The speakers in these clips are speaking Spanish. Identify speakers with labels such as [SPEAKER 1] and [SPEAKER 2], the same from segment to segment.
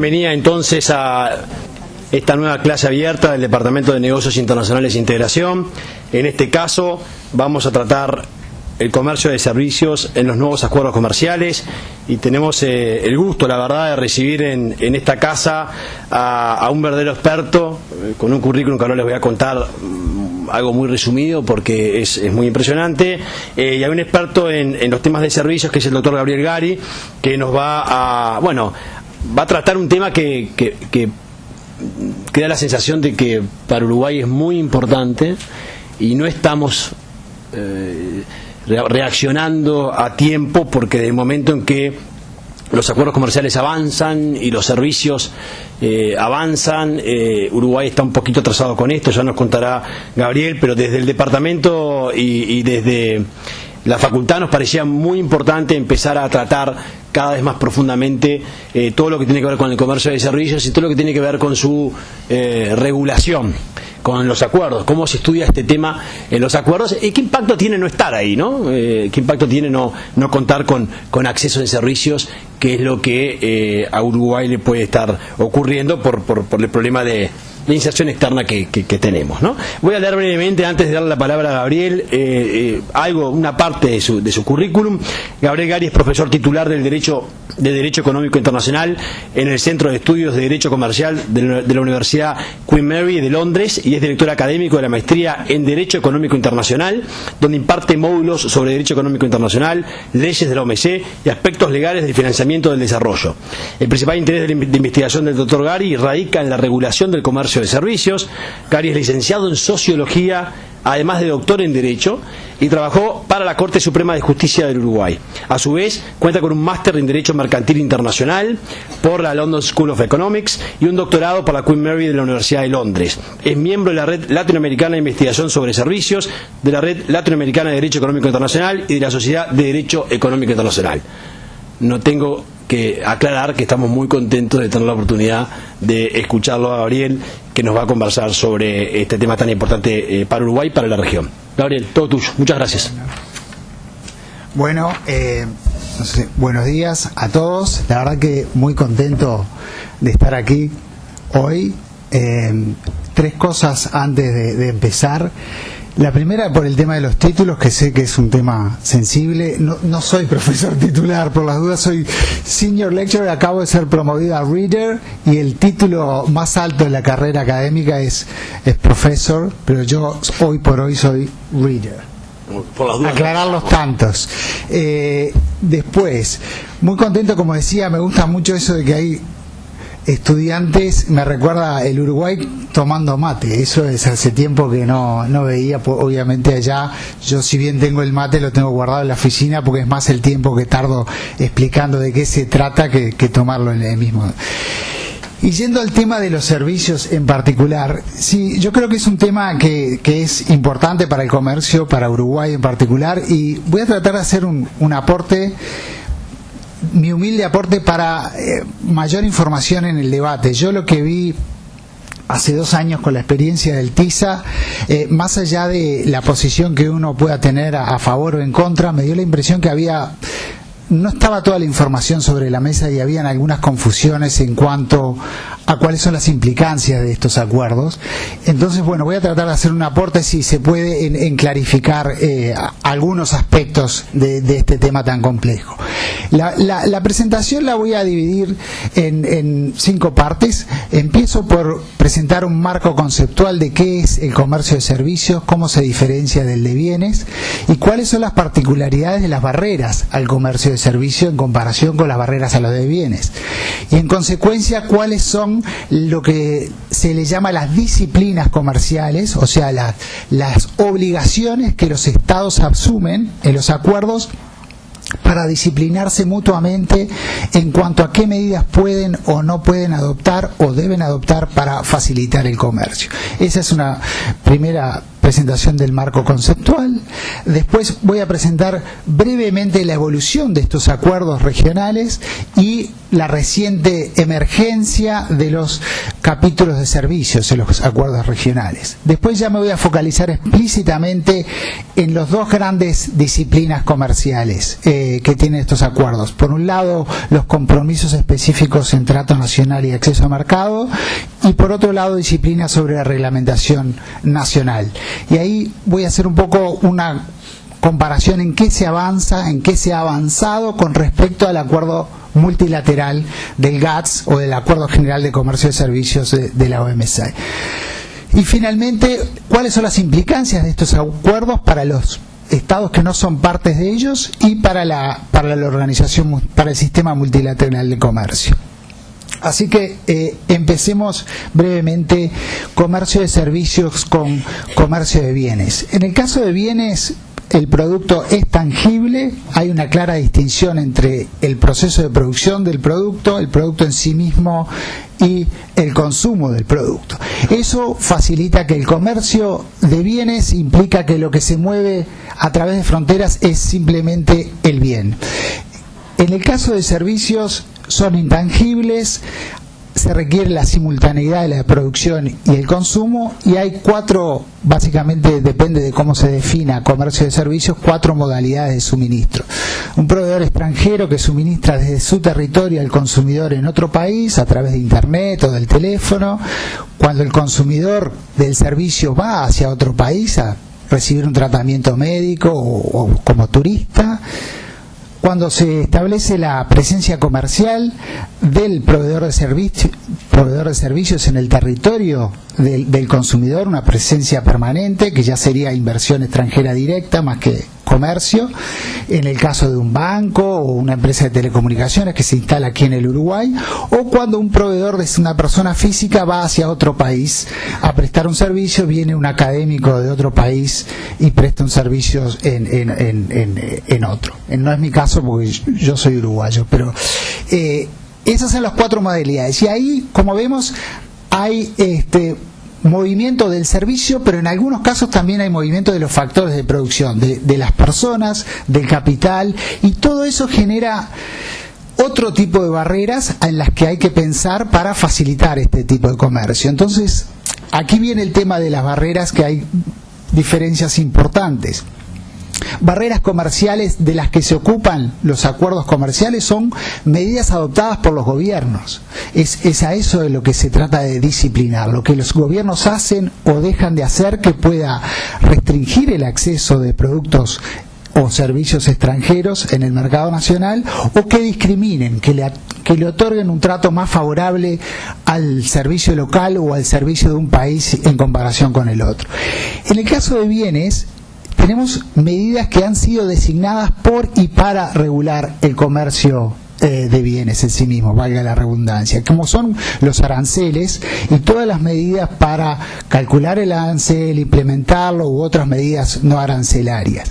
[SPEAKER 1] bienvenida entonces a esta nueva clase abierta del Departamento de Negocios Internacionales e Integración. En este caso vamos a tratar el comercio de servicios en los nuevos acuerdos comerciales y tenemos el gusto, la verdad, de recibir en esta casa a un verdadero experto con un currículum que ahora les voy a contar algo muy resumido porque es muy impresionante, y hay un experto en los temas de servicios que es el doctor Gabriel Gari, que nos va a tratar un tema que da la sensación de que para Uruguay es muy importante y no estamos reaccionando a tiempo, porque del momento en que los acuerdos comerciales avanzan y los servicios avanzan, Uruguay está un poquito atrasado con esto, ya nos contará Gabriel, pero desde el departamento y desde la facultad nos parecía muy importante empezar a tratar cada vez más profundamente todo lo que tiene que ver con el comercio de servicios y todo lo que tiene que ver con su regulación, con los acuerdos, cómo se estudia este tema en los acuerdos y qué impacto tiene no estar ahí, ¿no? Qué impacto tiene no contar con acceso en servicios, que es lo que a Uruguay le puede estar ocurriendo por el problema de inserción externa que tenemos, ¿no? Voy a leer brevemente, antes de darle la palabra a Gabriel, una parte de su currículum. Gabriel Gari es profesor titular de Derecho Económico Internacional en el Centro de Estudios de Derecho Comercial de la Universidad Queen Mary de Londres y es director académico de la maestría en Derecho Económico Internacional, donde imparte módulos sobre Derecho Económico Internacional, leyes de la OMC y aspectos legales del financiamiento del desarrollo. El principal interés de investigación del doctor Gari radica en la regulación del comercio de servicios. Gari es licenciado en Sociología, además de doctor en Derecho, y trabajó para la Corte Suprema de Justicia del Uruguay. A su vez, cuenta con un máster en Derecho Mercantil Internacional por la London School of Economics y un doctorado por la Queen Mary de la Universidad de Londres. Es miembro de la Red Latinoamericana de Investigación sobre Servicios, de la Red Latinoamericana de Derecho Económico Internacional y de la Sociedad de Derecho Económico Internacional. No tengo que aclarar que estamos muy contentos de tener la oportunidad de escucharlo a Gabriel, que nos va a conversar sobre este tema tan importante para Uruguay y para la región. Gabriel, todo tuyo. Muchas gracias.
[SPEAKER 2] Bueno, buenos días a todos. La verdad que muy contento de estar aquí hoy. Tres cosas antes de empezar. La primera, por el tema de los títulos, que sé que es un tema sensible. No soy profesor titular, por las dudas, soy senior lecturer, acabo de ser promovido a reader y el título más alto de la carrera académica es profesor, pero yo hoy por hoy soy reader. Por las dudas, aclarar los tantos. Después, muy contento, como decía, me gusta mucho eso de que hay estudiantes, me recuerda el Uruguay tomando mate, eso es hace tiempo que no veía, obviamente allá, yo si bien tengo el mate lo tengo guardado en la oficina porque es más el tiempo que tardo explicando de qué se trata que tomarlo en el mismo. Y yendo al tema de los servicios en particular, sí, yo creo que es un tema que es importante para el comercio, para Uruguay en particular, y voy a tratar de hacer un aporte, mi humilde aporte para mayor información en el debate. Yo lo que vi hace 2 años con la experiencia del TISA, más allá de la posición que uno pueda tener a favor o en contra, me dio la impresión que no estaba toda la información sobre la mesa y habían algunas confusiones en cuanto a cuáles son las implicancias de estos acuerdos. Entonces, bueno, voy a tratar de hacer un aporte, si se puede, en clarificar algunos aspectos de este tema tan complejo. La presentación la voy a dividir en 5 partes. Empiezo por presentar un marco conceptual de qué es el comercio de servicios, cómo se diferencia del de bienes y cuáles son las particularidades de las barreras al comercio de servicios en comparación con las barreras a los de bienes. Y en consecuencia, cuáles son lo que se le llama las disciplinas comerciales, o sea, las obligaciones que los estados asumen en los acuerdos para disciplinarse mutuamente en cuanto a qué medidas pueden o no pueden adoptar o deben adoptar para facilitar el comercio. Esa es una primera presentación del marco conceptual. Después voy a presentar brevemente la evolución de estos acuerdos regionales y la reciente emergencia de los capítulos de servicios en los acuerdos regionales. Después ya me voy a focalizar explícitamente en los dos grandes disciplinas comerciales que tienen estos acuerdos. Por un lado, los compromisos específicos en trato nacional y acceso a mercado, y por otro lado, disciplinas sobre la reglamentación nacional. Y ahí voy a hacer un poco una comparación en qué se avanza, en qué se ha avanzado con respecto al acuerdo multilateral del GATS o del Acuerdo General de Comercio de Servicios de la OMC. Y finalmente, ¿cuáles son las implicancias de estos acuerdos para los estados que no son partes de ellos y para la organización, para el sistema multilateral de comercio? Así que empecemos brevemente comercio de servicios con comercio de bienes. En el caso de bienes, el producto es tangible, hay una clara distinción entre el proceso de producción del producto, el producto en sí mismo y el consumo del producto. Eso facilita que el comercio de bienes implica que lo que se mueve a través de fronteras es simplemente el bien. En el caso de servicios son intangibles, se requiere la simultaneidad de la producción y el consumo, y hay cuatro, básicamente depende de cómo se defina comercio de servicios, cuatro modalidades de suministro. Un proveedor extranjero que suministra desde su territorio al consumidor en otro país a través de internet o del teléfono. Cuando el consumidor del servicio va hacia otro país a recibir un tratamiento médico o como turista. Cuando se establece la presencia comercial del proveedor de servicios en el territorio del consumidor, una presencia permanente que ya sería inversión extranjera directa más que comercio, en el caso de un banco o una empresa de telecomunicaciones que se instala aquí en el Uruguay, o cuando un proveedor de una persona física va hacia otro país a prestar un servicio, viene un académico de otro país y presta un servicio en otro. No es mi caso porque yo soy uruguayo, pero esas son las cuatro modalidades. Y ahí, como vemos, hay movimiento del servicio, pero en algunos casos también hay movimiento de los factores de producción, de las personas, del capital, y todo eso genera otro tipo de barreras en las que hay que pensar para facilitar este tipo de comercio. Entonces, aquí viene el tema de las barreras, que hay diferencias importantes. Barreras comerciales de las que se ocupan los acuerdos comerciales son medidas adoptadas por los gobiernos. Es a eso de lo que se trata de disciplinar, lo que los gobiernos hacen o dejan de hacer que pueda restringir el acceso de productos o servicios extranjeros en el mercado nacional, o que discriminen, que le otorguen un trato más favorable al servicio local o al servicio de un país en comparación con el otro. En el caso de bienes, tenemos medidas que han sido designadas por y para regular el comercio de bienes en sí mismo, valga la redundancia, como son los aranceles y todas las medidas para calcular el arancel, implementarlo u otras medidas no arancelarias.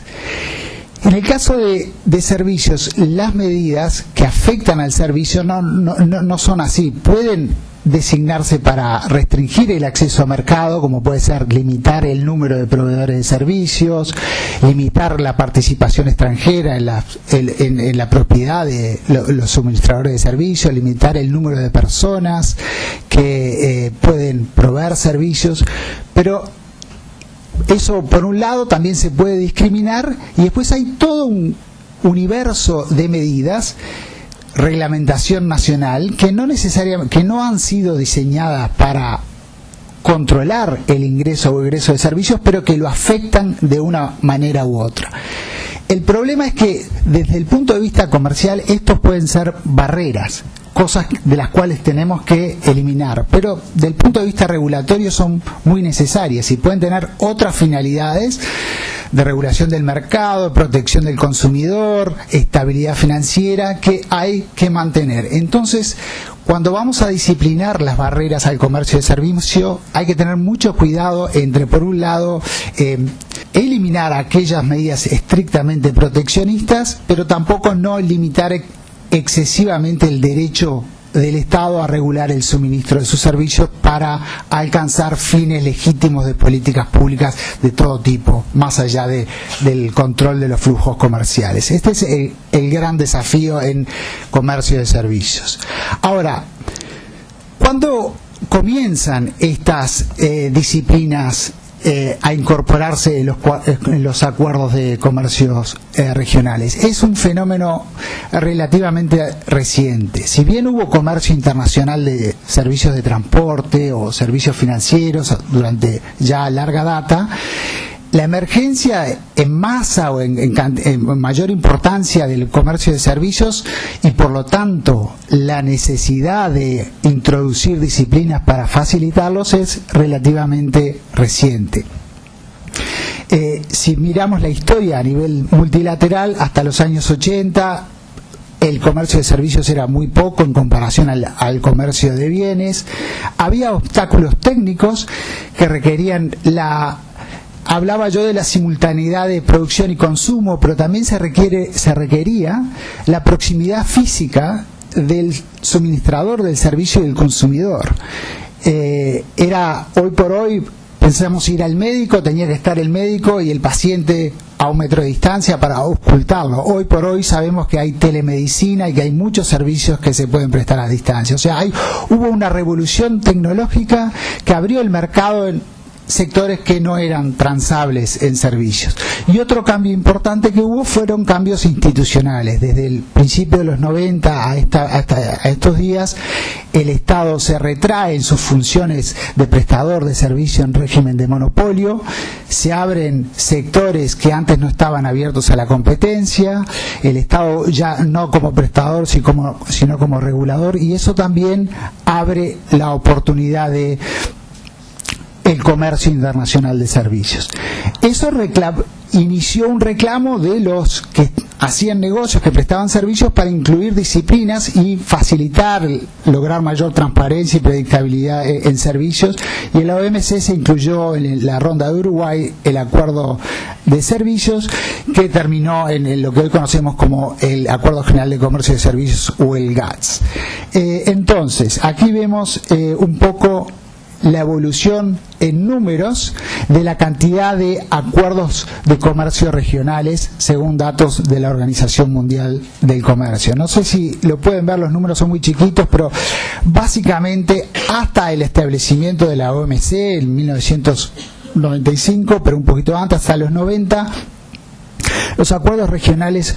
[SPEAKER 2] En el caso de servicios, las medidas que afectan al servicio no son así. Pueden designarse para restringir el acceso a mercado, como puede ser limitar el número de proveedores de servicios, limitar la participación extranjera en la propiedad de los suministradores de servicios, limitar el número de personas que pueden proveer servicios, pero eso por un lado también se puede discriminar, y después hay todo un universo de medidas, reglamentación nacional, que no han sido diseñadas para controlar el ingreso o egreso de servicios, pero que lo afectan de una manera u otra. El problema es que desde el punto de vista comercial estos pueden ser barreras, cosas de las cuales tenemos que eliminar, pero del punto de vista regulatorio son muy necesarias y pueden tener otras finalidades de regulación del mercado, protección del consumidor, estabilidad financiera, que hay que mantener. Entonces, cuando vamos a disciplinar las barreras al comercio de servicio, hay que tener mucho cuidado entre, por un lado, eliminar aquellas medidas estrictamente proteccionistas, pero tampoco no limitar excesivamente el derecho del Estado a regular el suministro de sus servicios para alcanzar fines legítimos de políticas públicas de todo tipo, más allá del control de los flujos comerciales. Este es el gran desafío en comercio de servicios. Ahora, ¿cuándo comienzan estas disciplinas a incorporarse en los acuerdos de comercios regionales? Es un fenómeno relativamente reciente. Si bien hubo comercio internacional de servicios de transporte o servicios financieros durante ya larga data, la emergencia en masa o en mayor importancia del comercio de servicios y por lo tanto la necesidad de introducir disciplinas para facilitarlos es relativamente reciente. Si miramos la historia a nivel multilateral, hasta los años 80 el comercio de servicios era muy poco en comparación al comercio de bienes. Había obstáculos técnicos que requerían hablaba yo de la simultaneidad de producción y consumo, pero también se requería la proximidad física del suministrador del servicio y del consumidor. Hoy por hoy, pensamos ir al médico, tenía que estar el médico y el paciente a 1 metro de distancia para auscultarlo. Hoy por hoy sabemos que hay telemedicina y que hay muchos servicios que se pueden prestar a distancia. O sea, hubo una revolución tecnológica que abrió el mercado en sectores que no eran transables en servicios. Y otro cambio importante que hubo fueron cambios institucionales. Desde el principio de los 90 hasta estos días, el Estado se retrae en sus funciones de prestador de servicio en régimen de monopolio, se abren sectores que antes no estaban abiertos a la competencia, el Estado ya no como prestador sino como regulador, y eso también abre la oportunidad de el comercio internacional de servicios. Eso inició un reclamo de los que hacían negocios, que prestaban servicios, para incluir disciplinas y facilitar, lograr mayor transparencia y predictabilidad en servicios, y en la OMC se incluyó en la ronda de Uruguay el acuerdo de servicios, que terminó en lo que hoy conocemos como el Acuerdo General de Comercio de Servicios o el GATS. Entonces, aquí vemos un poco la evolución en números de la cantidad de acuerdos de comercio regionales según datos de la Organización Mundial del Comercio. No sé si lo pueden ver, los números son muy chiquitos, pero básicamente hasta el establecimiento de la OMC en 1995, pero un poquito antes, hasta los 90, los acuerdos regionales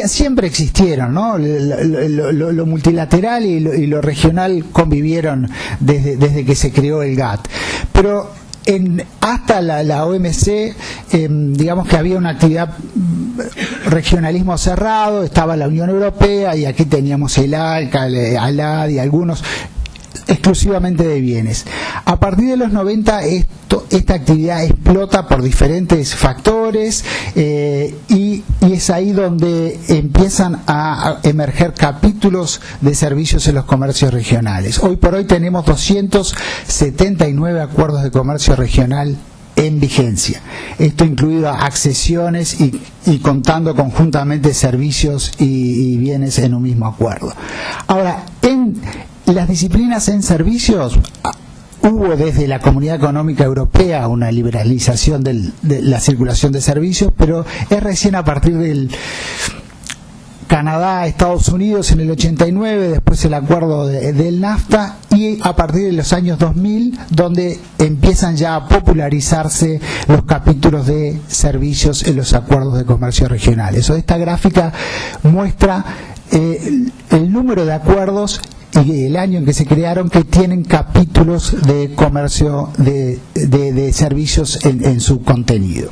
[SPEAKER 2] siempre existieron, ¿no? Lo multilateral y lo regional convivieron desde que se creó el GATT. Pero hasta la OMC, digamos que había una actividad regionalismo cerrado, estaba la Unión Europea y aquí teníamos el ALCA, el ALAD y algunos exclusivamente de bienes. A partir de los 90 esta actividad explota por diferentes factores y es ahí donde empiezan a emerger capítulos de servicios en los comercios regionales. Hoy por hoy tenemos 279 acuerdos de comercio regional en vigencia. Esto incluido accesiones y contando conjuntamente servicios y bienes en un mismo acuerdo. Ahora, en las disciplinas en servicios, hubo desde la Comunidad Económica Europea una liberalización de la circulación de servicios, pero es recién a partir del Canadá, Estados Unidos en el 89, después el acuerdo del NAFTA, y a partir de los años 2000 donde empiezan ya a popularizarse los capítulos de servicios en los acuerdos de comercio regionales. Esta gráfica muestra el número de acuerdos y el año en que se crearon que tienen capítulos de comercio de servicios en su contenido.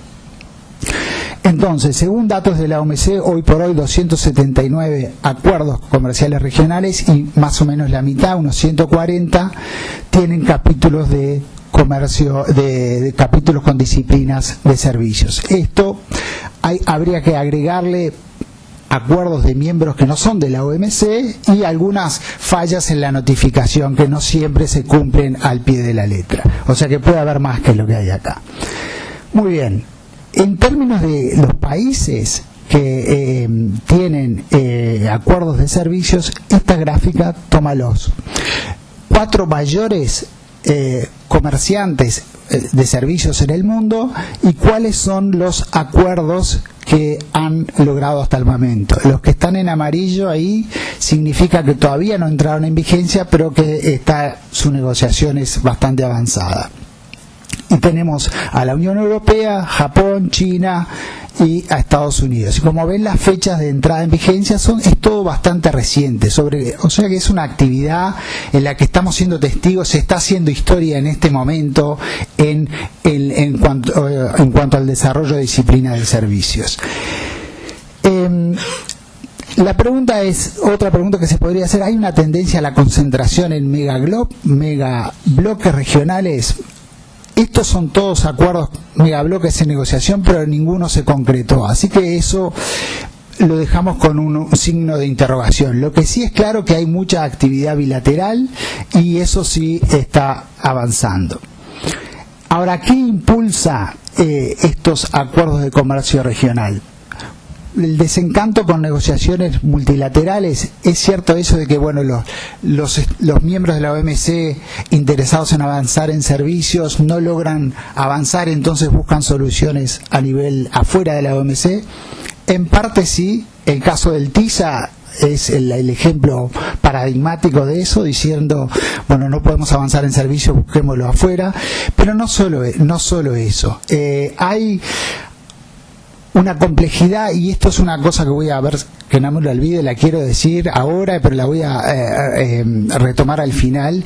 [SPEAKER 2] Entonces, según datos de la OMC, hoy por hoy 279 acuerdos comerciales regionales y más o menos la mitad, unos 140, tienen capítulos de comercio, de capítulos con disciplinas de servicios. Esto habría que agregarle acuerdos de miembros que no son de la OMC y algunas fallas en la notificación que no siempre se cumplen al pie de la letra. O sea que puede haber más que lo que hay acá. Muy bien. En términos de los países, que tienen acuerdos de servicios, esta gráfica toma los 4 mayores comerciantes de servicios en el mundo y cuáles son los acuerdos que han logrado hasta el momento. Los que están en amarillo ahí significa que todavía no entraron en vigencia, pero que su negociación es bastante avanzada. Y tenemos a la Unión Europea, Japón, China y a Estados Unidos. Y como ven, las fechas de entrada en vigencia es todo bastante reciente, o sea que es una actividad en la que estamos siendo testigos, se está haciendo historia en este momento en cuanto al desarrollo de disciplina de servicios. La pregunta es, otra pregunta que se podría hacer, ¿hay una tendencia a la concentración en megabloques regionales? Estos son todos acuerdos megabloques en negociación, pero ninguno se concretó. Así que eso lo dejamos con un signo de interrogación. Lo que sí es claro que hay mucha actividad bilateral y eso sí está avanzando. Ahora, ¿qué impulsa estos acuerdos de comercio regional? El desencanto con negociaciones multilaterales. Es cierto eso de que los miembros de la OMC interesados en avanzar en servicios no logran avanzar, entonces buscan soluciones a nivel afuera de la OMC. En parte sí, el caso del TISA es el ejemplo paradigmático de eso, diciendo, no podemos avanzar en servicios, busquémoslo afuera. Pero no solo eso, hay una complejidad, y esto es una cosa que voy a ver, que no me lo olvide, la quiero decir ahora, pero la voy a retomar al final.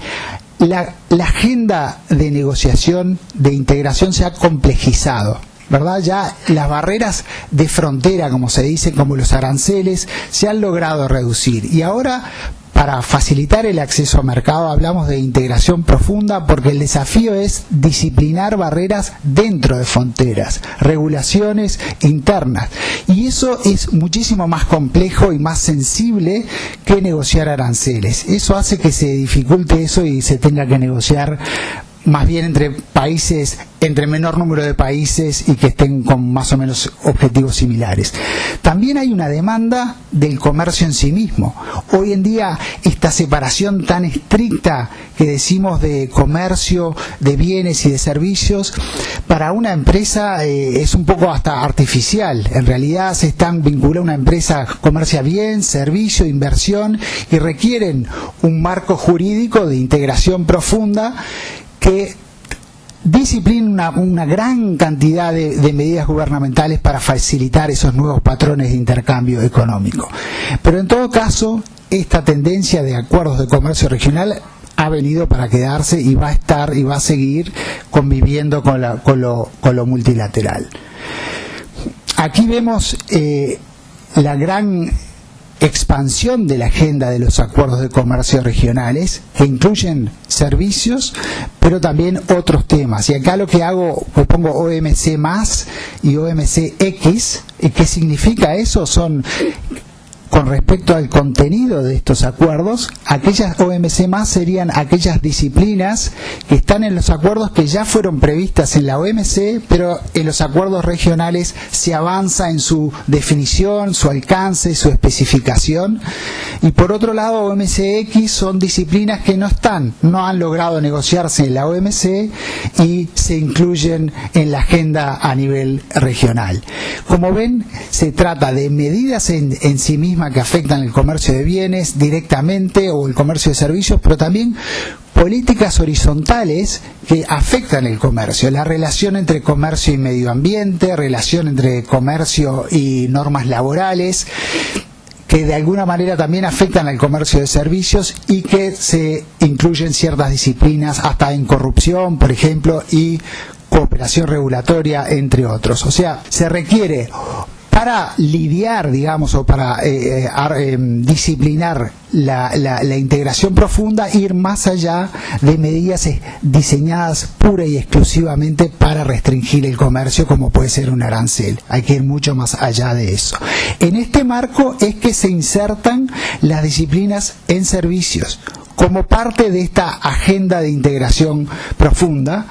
[SPEAKER 2] La agenda de negociación, de integración, se ha complejizado, ¿verdad? Ya las barreras de frontera, como se dice, como los aranceles, se han logrado reducir, y ahora, para facilitar el acceso al mercado, hablamos de integración profunda, porque el desafío es disciplinar barreras dentro de fronteras, regulaciones internas, y eso es muchísimo más complejo y más sensible que negociar aranceles. Eso hace que se dificulte eso y se tenga que negociar más bien entre menor número de países y que estén con más o menos objetivos similares. También hay una demanda del comercio en sí mismo. Hoy en día, esta separación tan estricta que decimos de comercio, de bienes y de servicios, para una empresa es un poco hasta artificial. En realidad se están vinculando, una empresa comercia bien, servicio, inversión, y requieren un marco jurídico de integración profunda que disciplina una gran cantidad de medidas gubernamentales para facilitar esos nuevos patrones de intercambio económico. Pero en todo caso, esta tendencia de acuerdos de comercio regional ha venido para quedarse y va a seguir conviviendo con lo multilateral. Aquí vemos la gran expansión de la agenda de los acuerdos de comercio regionales, que incluyen servicios, pero también otros temas. Y acá lo que hago, pues pongo OMC más y OMC X. ¿Y qué significa eso? Son, con respecto al contenido de estos acuerdos, aquellas OMC más serían aquellas disciplinas que están en los acuerdos que ya fueron previstas en la OMC, pero en los acuerdos regionales se avanza en su definición, su alcance, su especificación. Y por otro lado, OMC X son disciplinas que no han logrado negociarse en la OMC y se incluyen en la agenda a nivel regional. Como ven, se trata de medidas en sí mismas que afectan el comercio de bienes directamente o el comercio de servicios, pero también políticas horizontales que afectan el comercio, la relación entre comercio y medio ambiente, relación entre comercio y normas laborales, que de alguna manera también afectan al comercio de servicios y que se incluyen ciertas disciplinas, hasta en corrupción, por ejemplo, y cooperación regulatoria, entre otros. O sea, se requiere, para lidiar, digamos, o para disciplinar la integración profunda, ir más allá de medidas diseñadas pura y exclusivamente para restringir el comercio, como puede ser un arancel. Hay que ir mucho más allá de eso. En este marco es que se insertan las disciplinas en servicios, como parte de esta agenda de integración profunda.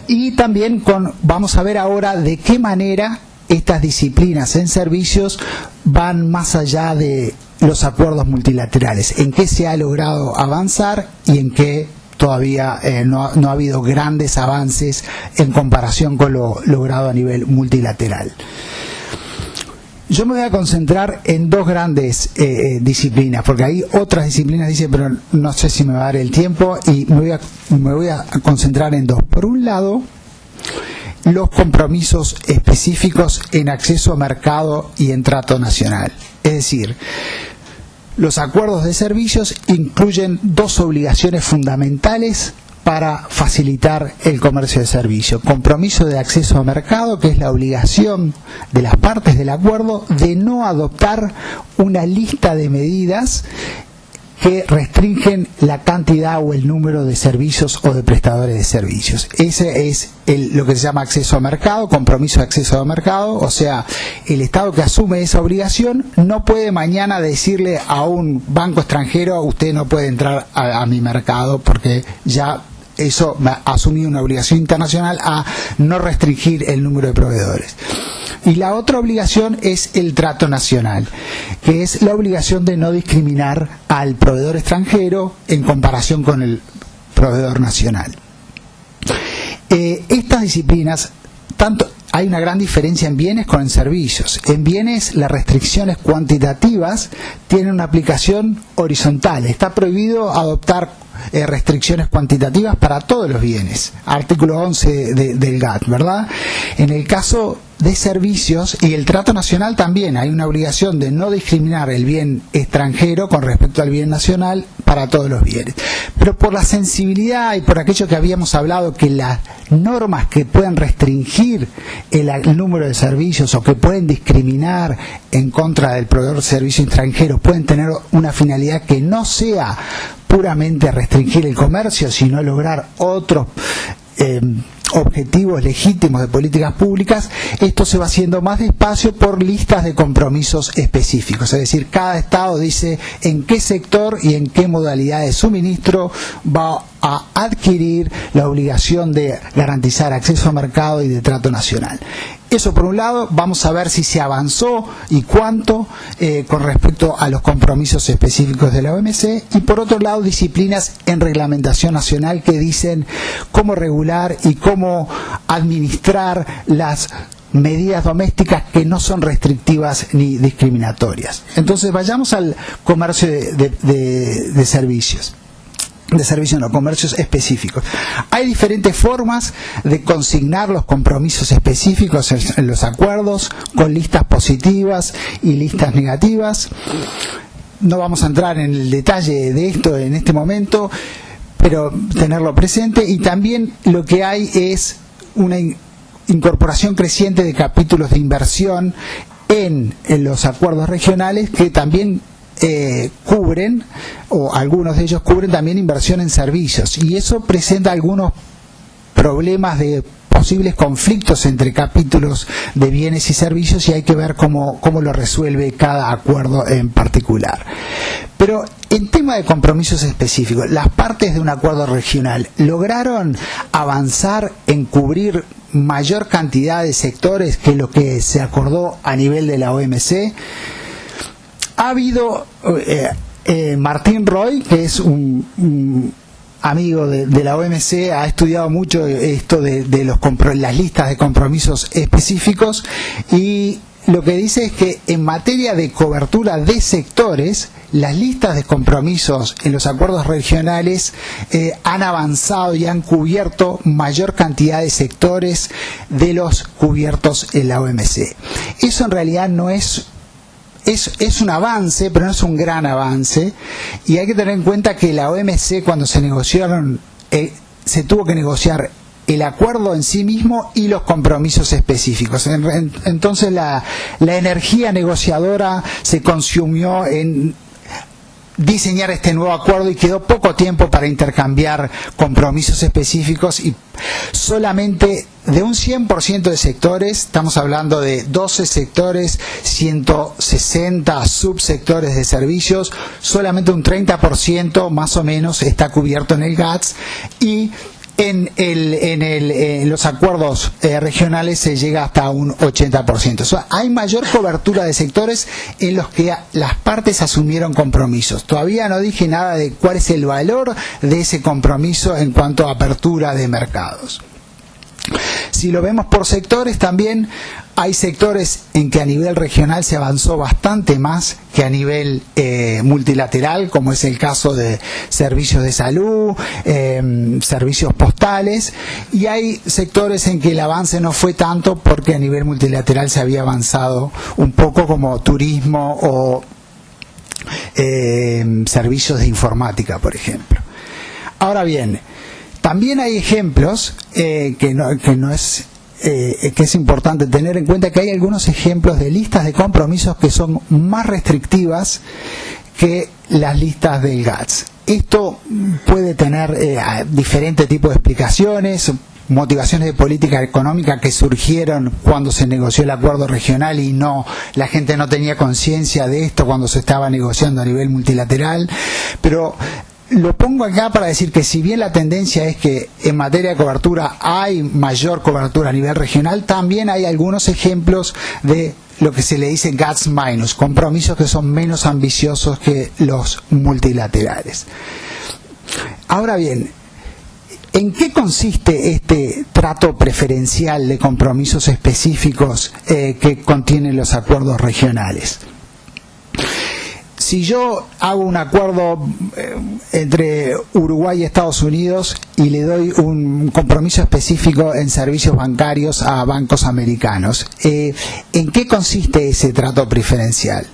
[SPEAKER 2] Y también vamos a ver ahora de qué manera estas disciplinas en servicios van más allá de los acuerdos multilaterales, en qué se ha logrado avanzar y en qué todavía no ha habido grandes avances en comparación con lo logrado a nivel multilateral. Yo me voy a concentrar en dos grandes disciplinas, porque hay otras disciplinas, dice, pero no sé si me va a dar el tiempo, y me voy a concentrar en dos. Por un lado, los compromisos específicos en acceso a mercado y en trato nacional. Es decir, los acuerdos de servicios incluyen dos obligaciones fundamentales para facilitar el comercio de servicios. Compromiso de acceso a mercado, que es la obligación de las partes del acuerdo de no adoptar una lista de medidas que restringen la cantidad o el número de servicios o de prestadores de servicios. Ese es lo que se llama acceso a mercado, compromiso de acceso a mercado, o sea, el Estado que asume esa obligación no puede mañana decirle a un banco extranjero: usted no puede entrar a mi mercado, porque ya eso ha asumido una obligación internacional a no restringir el número de proveedores. Y la otra obligación es el trato nacional, que es la obligación de no discriminar al proveedor extranjero en comparación con el proveedor nacional. Estas disciplinas, hay una gran diferencia en bienes con en servicios. En bienes, las restricciones cuantitativas tienen una aplicación horizontal. Está prohibido adoptar restricciones cuantitativas para todos los bienes. Artículo 11 del GATT, ¿verdad? En el caso de servicios y el trato nacional también hay una obligación de no discriminar el bien extranjero con respecto al bien nacional para todos los bienes. Pero por la sensibilidad y por aquello que habíamos hablado, que las normas que puedan restringir el número de servicios o que pueden discriminar en contra del proveedor de servicio extranjero pueden tener una finalidad que no sea puramente restringir el comercio, sino lograr otros objetivos legítimos de políticas públicas. Esto se va haciendo más despacio por listas de compromisos específicos, es decir, cada Estado dice en qué sector y en qué modalidad de suministro va a adquirir la obligación de garantizar acceso a mercado y de trato nacional. Eso por un lado. Vamos a ver si se avanzó y cuánto con respecto a los compromisos específicos de la OMC, y por otro lado disciplinas en reglamentación nacional que dicen cómo regular y cómo administrar las medidas domésticas que no son restrictivas ni discriminatorias. Entonces vayamos al comercio de servicios. Comercios específicos. Hay diferentes formas de consignar los compromisos específicos en los acuerdos, con listas positivas y listas negativas. No vamos a entrar en el detalle de esto en este momento, pero tenerlo presente. Y también lo que hay es una incorporación creciente de capítulos de inversión en los acuerdos regionales, que también cubren, o algunos de ellos cubren también inversión en servicios, y eso presenta algunos problemas de posibles conflictos entre capítulos de bienes y servicios, y hay que ver cómo lo resuelve cada acuerdo en particular. Pero en tema de compromisos específicos, las partes de un acuerdo regional lograron avanzar en cubrir mayor cantidad de sectores que lo que se acordó a nivel de la OMC. Ha habido Martín Roy, que es un amigo de la OMC, ha estudiado mucho esto de las listas de compromisos específicos, y lo que dice es que en materia de cobertura de sectores, las listas de compromisos en los acuerdos regionales han avanzado y han cubierto mayor cantidad de sectores de los cubiertos en la OMC. Eso en realidad no es un avance, pero no es un gran avance, y hay que tener en cuenta que la OMC, cuando se negociaron, se tuvo que negociar el acuerdo en sí mismo y los compromisos específicos. Entonces la energía negociadora se consumió en diseñar este nuevo acuerdo, y quedó poco tiempo para intercambiar compromisos específicos, y solamente de un 100% de sectores, estamos hablando de 12 sectores, 160 subsectores de servicios, solamente un 30% más o menos está cubierto en el GATS, y En los acuerdos regionales se llega hasta un 80%. O sea, hay mayor cobertura de sectores en los que las partes asumieron compromisos. Todavía no dije nada de cuál es el valor de ese compromiso en cuanto a apertura de mercados. Si lo vemos por sectores, también hay sectores en que a nivel regional se avanzó bastante más que a nivel multilateral, como es el caso de servicios de salud, servicios postales, y hay sectores en que el avance no fue tanto porque a nivel multilateral se había avanzado un poco, como turismo o servicios de informática, por ejemplo. Ahora bien, también hay ejemplos que es importante tener en cuenta, que hay algunos ejemplos de listas de compromisos que son más restrictivas que las listas del GATS. Esto puede tener diferentes tipos de explicaciones, motivaciones de política económica que surgieron cuando se negoció el acuerdo regional y la gente no tenía conciencia de esto cuando se estaba negociando a nivel multilateral, pero lo pongo acá para decir que si bien la tendencia es que en materia de cobertura hay mayor cobertura a nivel regional, también hay algunos ejemplos de lo que se le dice GATS minus, compromisos que son menos ambiciosos que los multilaterales. Ahora bien, ¿en qué consiste este trato preferencial de compromisos específicos que contienen los acuerdos regionales? Si yo hago un acuerdo entre Uruguay y Estados Unidos y le doy un compromiso específico en servicios bancarios a bancos americanos, ¿en qué consiste ese trato preferencial?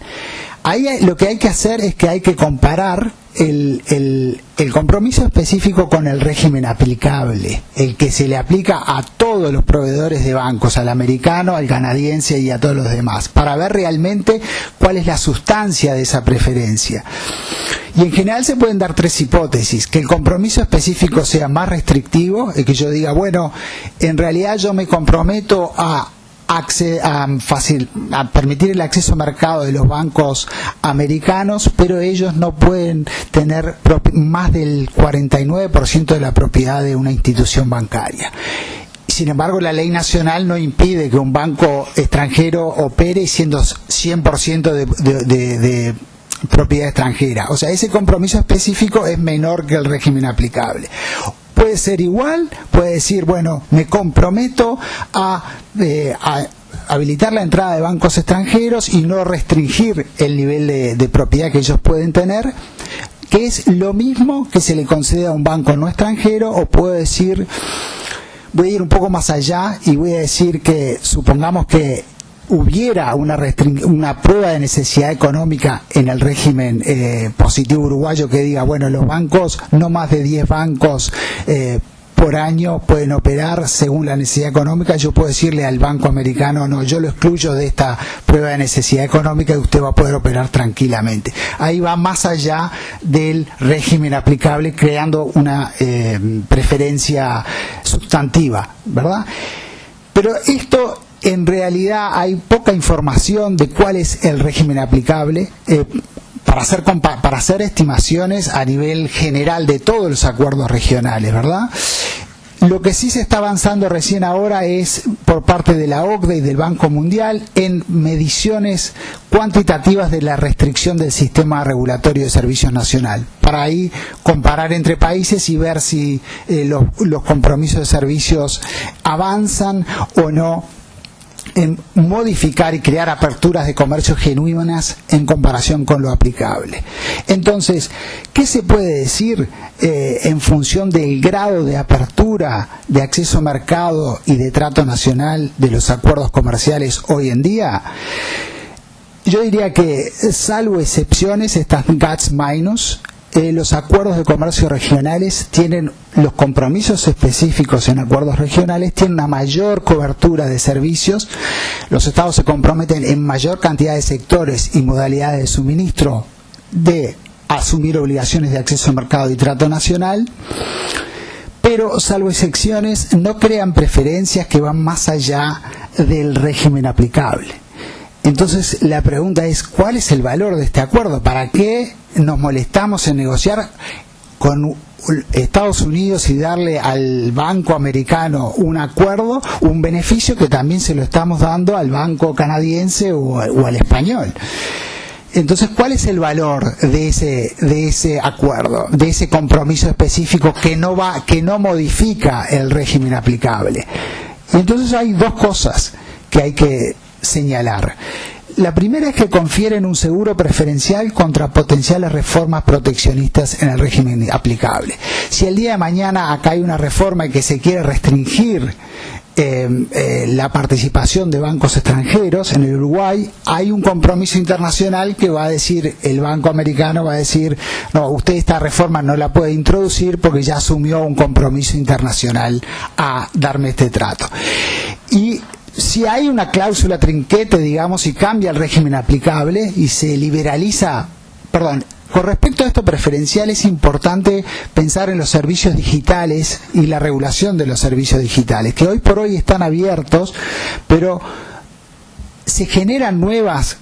[SPEAKER 2] Ahí lo que hay que hacer es que hay que comparar el compromiso específico con el régimen aplicable, el que se le aplica a todos los proveedores de bancos, al americano, al canadiense y a todos los demás, para ver realmente cuál es la sustancia de esa preferencia. Y en general se pueden dar tres hipótesis: que el compromiso específico sea más restrictivo, que yo diga, bueno, en realidad yo me comprometo a permitir el acceso al mercado de los bancos americanos, pero ellos no pueden tener más del 49% de la propiedad de una institución bancaria. Sin embargo, la ley nacional no impide que un banco extranjero opere siendo 100% de propiedad extranjera. O sea, ese compromiso específico es menor que el régimen aplicable. Puede ser igual, puede decir, bueno, me comprometo a habilitar la entrada de bancos extranjeros y no restringir el nivel de propiedad que ellos pueden tener, que es lo mismo que se le concede a un banco no extranjero. O puedo decir, voy a ir un poco más allá y voy a decir que supongamos que hubiera una prueba de necesidad económica en el régimen positivo uruguayo que diga, bueno, los bancos, no más de 10 bancos por año pueden operar según la necesidad económica. Yo puedo decirle al banco americano, no, yo lo excluyo de esta prueba de necesidad económica y usted va a poder operar tranquilamente. Ahí va más allá del régimen aplicable, creando una preferencia sustantiva, ¿verdad? Pero esto, en realidad, hay poca información de cuál es el régimen aplicable para hacer estimaciones a nivel general de todos los acuerdos regionales, ¿verdad? Lo que sí se está avanzando recién ahora es por parte de la OCDE y del Banco Mundial en mediciones cuantitativas de la restricción del sistema regulatorio de servicios nacional, para ahí comparar entre países y ver si los compromisos de servicios avanzan o no en modificar y crear aperturas de comercio genuinas en comparación con lo aplicable. Entonces, ¿qué se puede decir en función del grado de apertura, de acceso a mercado y de trato nacional de los acuerdos comerciales hoy en día? Yo diría que, salvo excepciones, estas GATS minus, los acuerdos de comercio regionales tienen, los compromisos específicos en acuerdos regionales tienen una mayor cobertura de servicios. Los estados se comprometen en mayor cantidad de sectores y modalidades de suministro de asumir obligaciones de acceso al mercado y trato nacional, pero salvo excepciones no crean preferencias que van más allá del régimen aplicable. Entonces la pregunta es, ¿cuál es el valor de este acuerdo? ¿Para qué nos molestamos en negociar con Estados Unidos y darle al banco americano un acuerdo, un beneficio que también se lo estamos dando al banco canadiense o al español. Entonces, ¿cuál es el valor de ese acuerdo, de ese compromiso específico que no modifica el régimen aplicable? Y entonces hay dos cosas que hay que señalar. La primera es que confieren un seguro preferencial contra potenciales reformas proteccionistas en el régimen aplicable. Si el día de mañana acá hay una reforma que se quiere restringir la participación de bancos extranjeros en el Uruguay, hay un compromiso internacional que va a decir, el banco americano va a decir, no, usted esta reforma no la puede introducir porque ya asumió un compromiso internacional a darme este trato. Y si hay una cláusula trinquete, digamos, y cambia el régimen aplicable y se liberaliza, con respecto a esto preferencial es importante pensar en los servicios digitales y la regulación de los servicios digitales, que hoy por hoy están abiertos, pero se generan nuevas.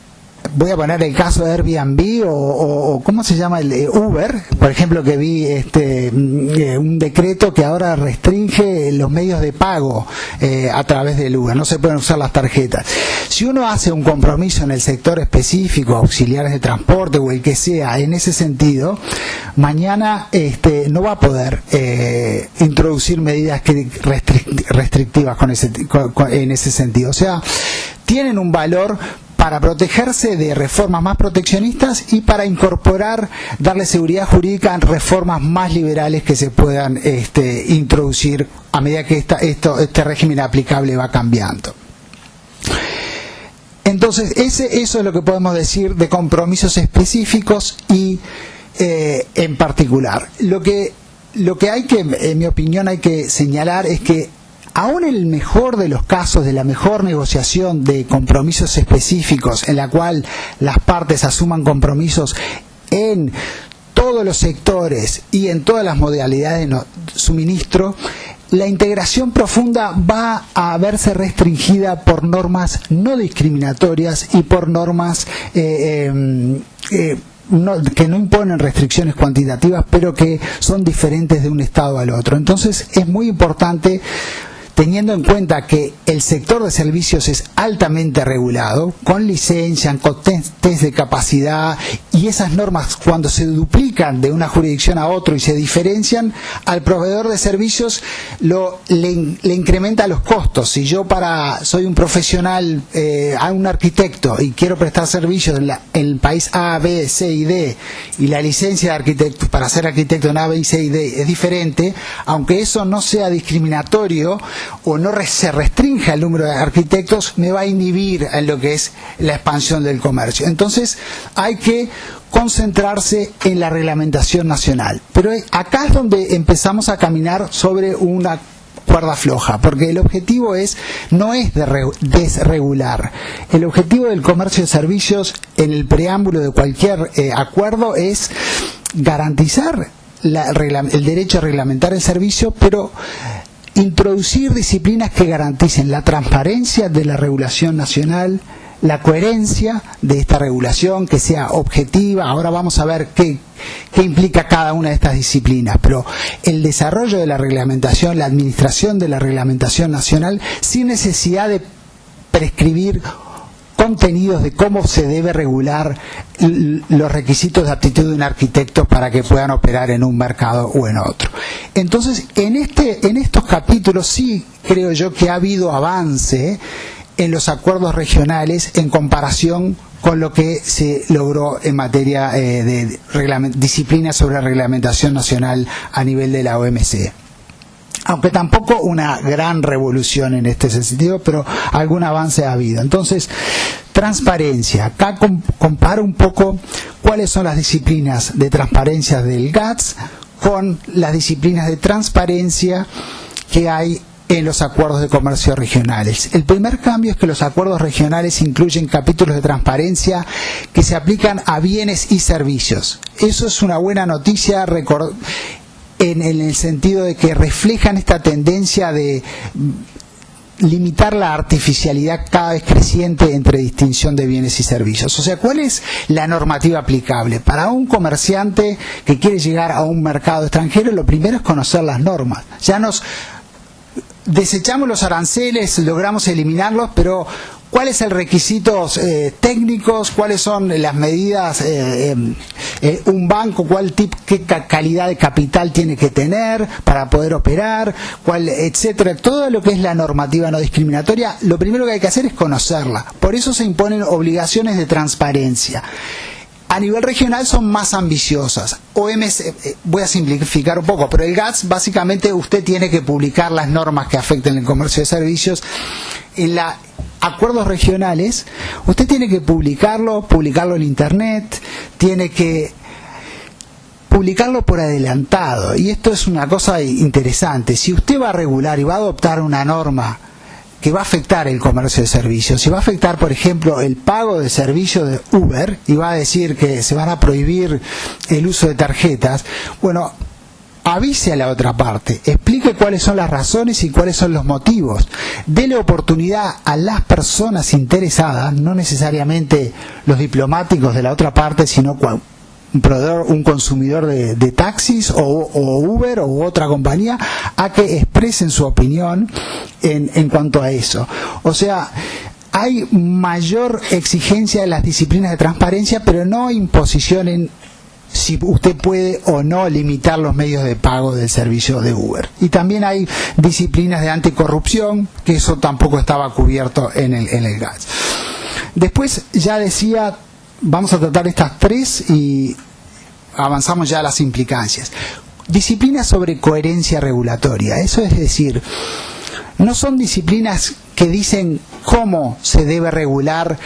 [SPEAKER 2] Voy a poner el caso de Airbnb o ¿cómo se llama? El Uber, por ejemplo, que vi un decreto que ahora restringe los medios de pago a través del Uber, no se pueden usar las tarjetas. Si uno hace un compromiso en el sector específico, auxiliares de transporte o el que sea, en ese sentido, mañana no va a poder introducir medidas restrictivas en ese sentido. O sea, tienen un valor para protegerse de reformas más proteccionistas y para incorporar, darle seguridad jurídica en reformas más liberales que se puedan introducir a medida que este régimen aplicable va cambiando. Entonces, eso es lo que podemos decir de compromisos específicos y en particular. Lo que hay que, en mi opinión, hay que señalar es que aún en el mejor de los casos, de la mejor negociación de compromisos específicos, en la cual las partes asuman compromisos en todos los sectores y en todas las modalidades de suministro, la integración profunda va a verse restringida por normas no discriminatorias y por normas que no imponen restricciones cuantitativas, pero que son diferentes de un estado al otro. Entonces es muy importante, teniendo en cuenta que el sector de servicios es altamente regulado, con licencia, con test de capacidad, y esas normas cuando se duplican de una jurisdicción a otra y se diferencian, al proveedor de servicios le incrementa los costos. Si yo soy un profesional, un arquitecto, y quiero prestar servicios en el país A, B, C y D, y la licencia de arquitecto para ser arquitecto en A, B, C y D es diferente, aunque eso no sea discriminatorio o no se restrinja el número de arquitectos, me va a inhibir en lo que es la expansión del comercio. Entonces hay que concentrarse en la reglamentación nacional. Pero acá es donde empezamos a caminar sobre una cuerda floja, porque el objetivo no es desregular. El objetivo del comercio de servicios en el preámbulo de cualquier acuerdo es garantizar el derecho a reglamentar el servicio, pero introducir disciplinas que garanticen la transparencia de la regulación nacional, la coherencia de esta regulación, que sea objetiva. Ahora vamos a ver qué implica cada una de estas disciplinas, pero el desarrollo de la reglamentación, la administración de la reglamentación nacional, sin necesidad de prescribir contenidos de cómo se debe regular los requisitos de aptitud de un arquitecto para que puedan operar en un mercado o en otro. Entonces, en estos capítulos sí creo yo que ha habido avance en los acuerdos regionales en comparación con lo que se logró en materia de disciplina sobre reglamentación nacional a nivel de la OMC. Aunque tampoco una gran revolución en este sentido, pero algún avance ha habido. Entonces, transparencia. Acá comparo un poco cuáles son las disciplinas de transparencia del GATS con las disciplinas de transparencia que hay en los acuerdos de comercio regionales. El primer cambio es que los acuerdos regionales incluyen capítulos de transparencia que se aplican a bienes y servicios. Eso es una buena noticia, en el sentido de que reflejan esta tendencia de limitar la artificialidad cada vez creciente entre distinción de bienes y servicios. O sea, ¿cuál es la normativa aplicable? Para un comerciante que quiere llegar a un mercado extranjero, lo primero es conocer las normas. Ya nos desechamos los aranceles, logramos eliminarlos, pero ¿cuáles son los requisitos técnicos? ¿Cuáles son las medidas? Un banco, qué calidad de capital tiene que tener para poder operar, etcétera. Todo lo que es la normativa no discriminatoria, lo primero que hay que hacer es conocerla. Por eso se imponen obligaciones de transparencia. A nivel regional son más ambiciosas. OMC, voy a simplificar un poco, pero el GATS básicamente usted tiene que publicar las normas que afecten el comercio de servicios. En los acuerdos regionales, usted tiene que publicarlo en internet, tiene que publicarlo por adelantado. Y esto es una cosa interesante. Si usted va a regular y va a adoptar una norma que va a afectar el comercio de servicios, si va a afectar, por ejemplo, el pago de servicio de Uber, y va a decir que se van a prohibir el uso de tarjetas, bueno, avise a la otra parte, explique cuáles son las razones y cuáles son los motivos, dele oportunidad a las personas interesadas, no necesariamente los diplomáticos de la otra parte, sino un consumidor de taxis o Uber o otra compañía, a que expresen su opinión en cuanto a eso. O sea, hay mayor exigencia de las disciplinas de transparencia, pero no imposición en si usted puede o no limitar los medios de pago del servicio de Uber. Y también hay disciplinas de anticorrupción, que eso tampoco estaba cubierto en el GATS. Después, ya decía, vamos a tratar estas tres y avanzamos ya a las implicancias. Disciplinas sobre coherencia regulatoria. Eso es decir, no son disciplinas que dicen cómo se debe regular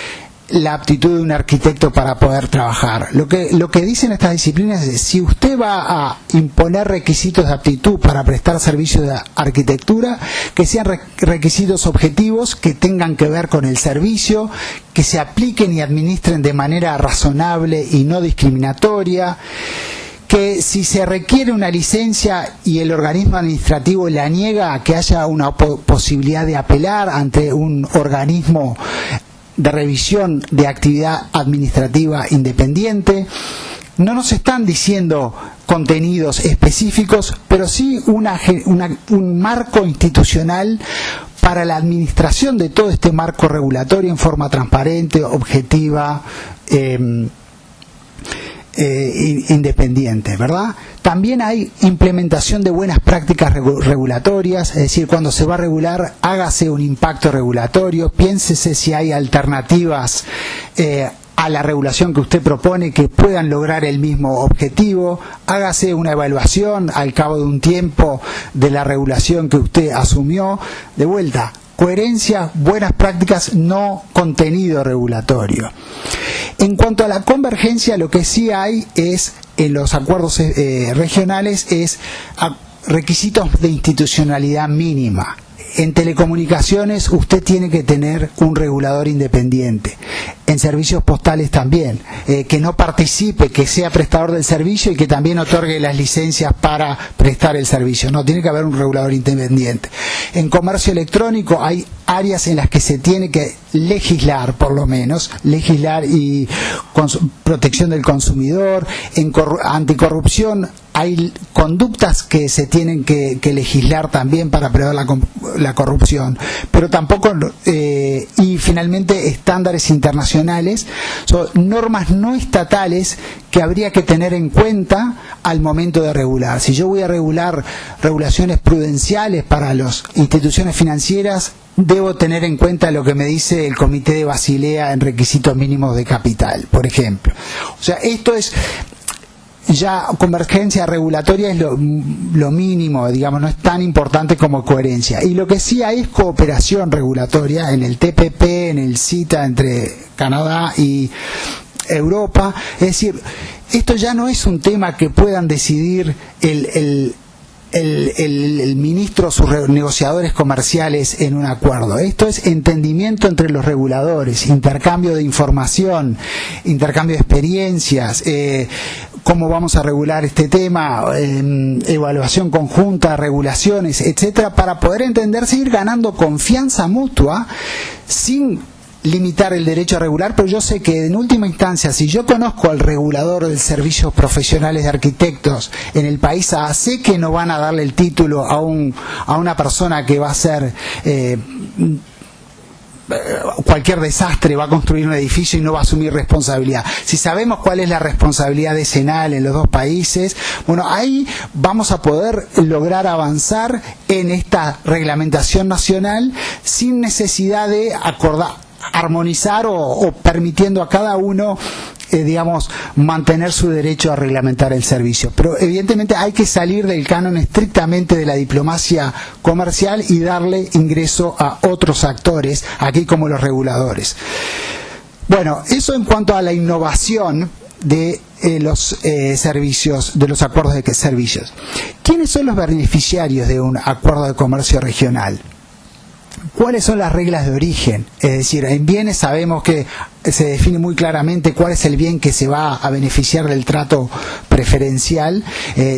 [SPEAKER 2] la aptitud de un arquitecto para poder trabajar. Lo que dicen estas disciplinas es: si usted va a imponer requisitos de aptitud para prestar servicios de arquitectura, que sean requisitos objetivos, que tengan que ver con el servicio, que se apliquen y administren de manera razonable y no discriminatoria, que si se requiere una licencia y el organismo administrativo la niega, que haya una posibilidad de apelar ante un organismo de revisión de actividad administrativa independiente. No nos están diciendo contenidos específicos, pero sí un marco institucional para la administración de todo este marco regulatorio en forma transparente, objetiva, independiente, ¿verdad? También hay implementación de buenas prácticas regulatorias, es decir, cuando se va a regular, hágase un impacto regulatorio, piénsese si hay alternativas a la regulación que usted propone que puedan lograr el mismo objetivo, hágase una evaluación al cabo de un tiempo de la regulación que usted asumió. De vuelta, coherencia, buenas prácticas, no contenido regulatorio. En cuanto a la convergencia, lo que sí hay es, en los acuerdos regionales, es requisitos de institucionalidad mínima. En telecomunicaciones usted tiene que tener un regulador independiente. En servicios postales también, que no participe, que sea prestador del servicio y que también otorgue las licencias para prestar el servicio. No, tiene que haber un regulador independiente. En comercio electrónico hay áreas en las que se tiene que legislar, por lo menos, legislar y protección del consumidor. En anticorrupción hay conductas que se tienen que legislar también para prever la corrupción, pero tampoco, y finalmente estándares internacionales, son normas no estatales que habría que tener en cuenta al momento de regular. Si yo voy a regular regulaciones prudenciales para las instituciones financieras, debo tener en cuenta lo que me dice el Comité de Basilea en requisitos mínimos de capital, por ejemplo. O sea, esto es ya, convergencia regulatoria es lo mínimo, digamos, no es tan importante como coherencia. Y lo que sí hay es cooperación regulatoria en el TPP, en el CITA entre Canadá y Europa. Es decir, esto ya no es un tema que puedan decidir el ministro, sus negociadores comerciales en un acuerdo. Esto es entendimiento entre los reguladores, intercambio de información, intercambio de experiencias, cómo vamos a regular este tema, evaluación conjunta, regulaciones, etcétera, para poder entenderse, ir ganando confianza mutua sin limitar el derecho a regular, pero yo sé que en última instancia, si yo conozco al regulador de servicios profesionales de arquitectos en el país A, sé que no van a darle el título a una persona que va a hacer cualquier desastre, va a construir un edificio y no va a asumir responsabilidad. Si sabemos cuál es la responsabilidad decenal en los dos países, bueno, ahí vamos a poder lograr avanzar en esta reglamentación nacional sin necesidad de armonizar o permitiendo a cada uno digamos, mantener su derecho a reglamentar el servicio. Pero evidentemente hay que salir del canon estrictamente de la diplomacia comercial y darle ingreso a otros actores, aquí como los reguladores. Bueno, eso en cuanto a la innovación de los servicios, de los acuerdos de servicios. ¿Quiénes son los beneficiarios de un acuerdo de comercio regional? ¿Cuáles son las reglas de origen? Es decir, en bienes sabemos que se define muy claramente cuál es el bien que se va a beneficiar del trato preferencial,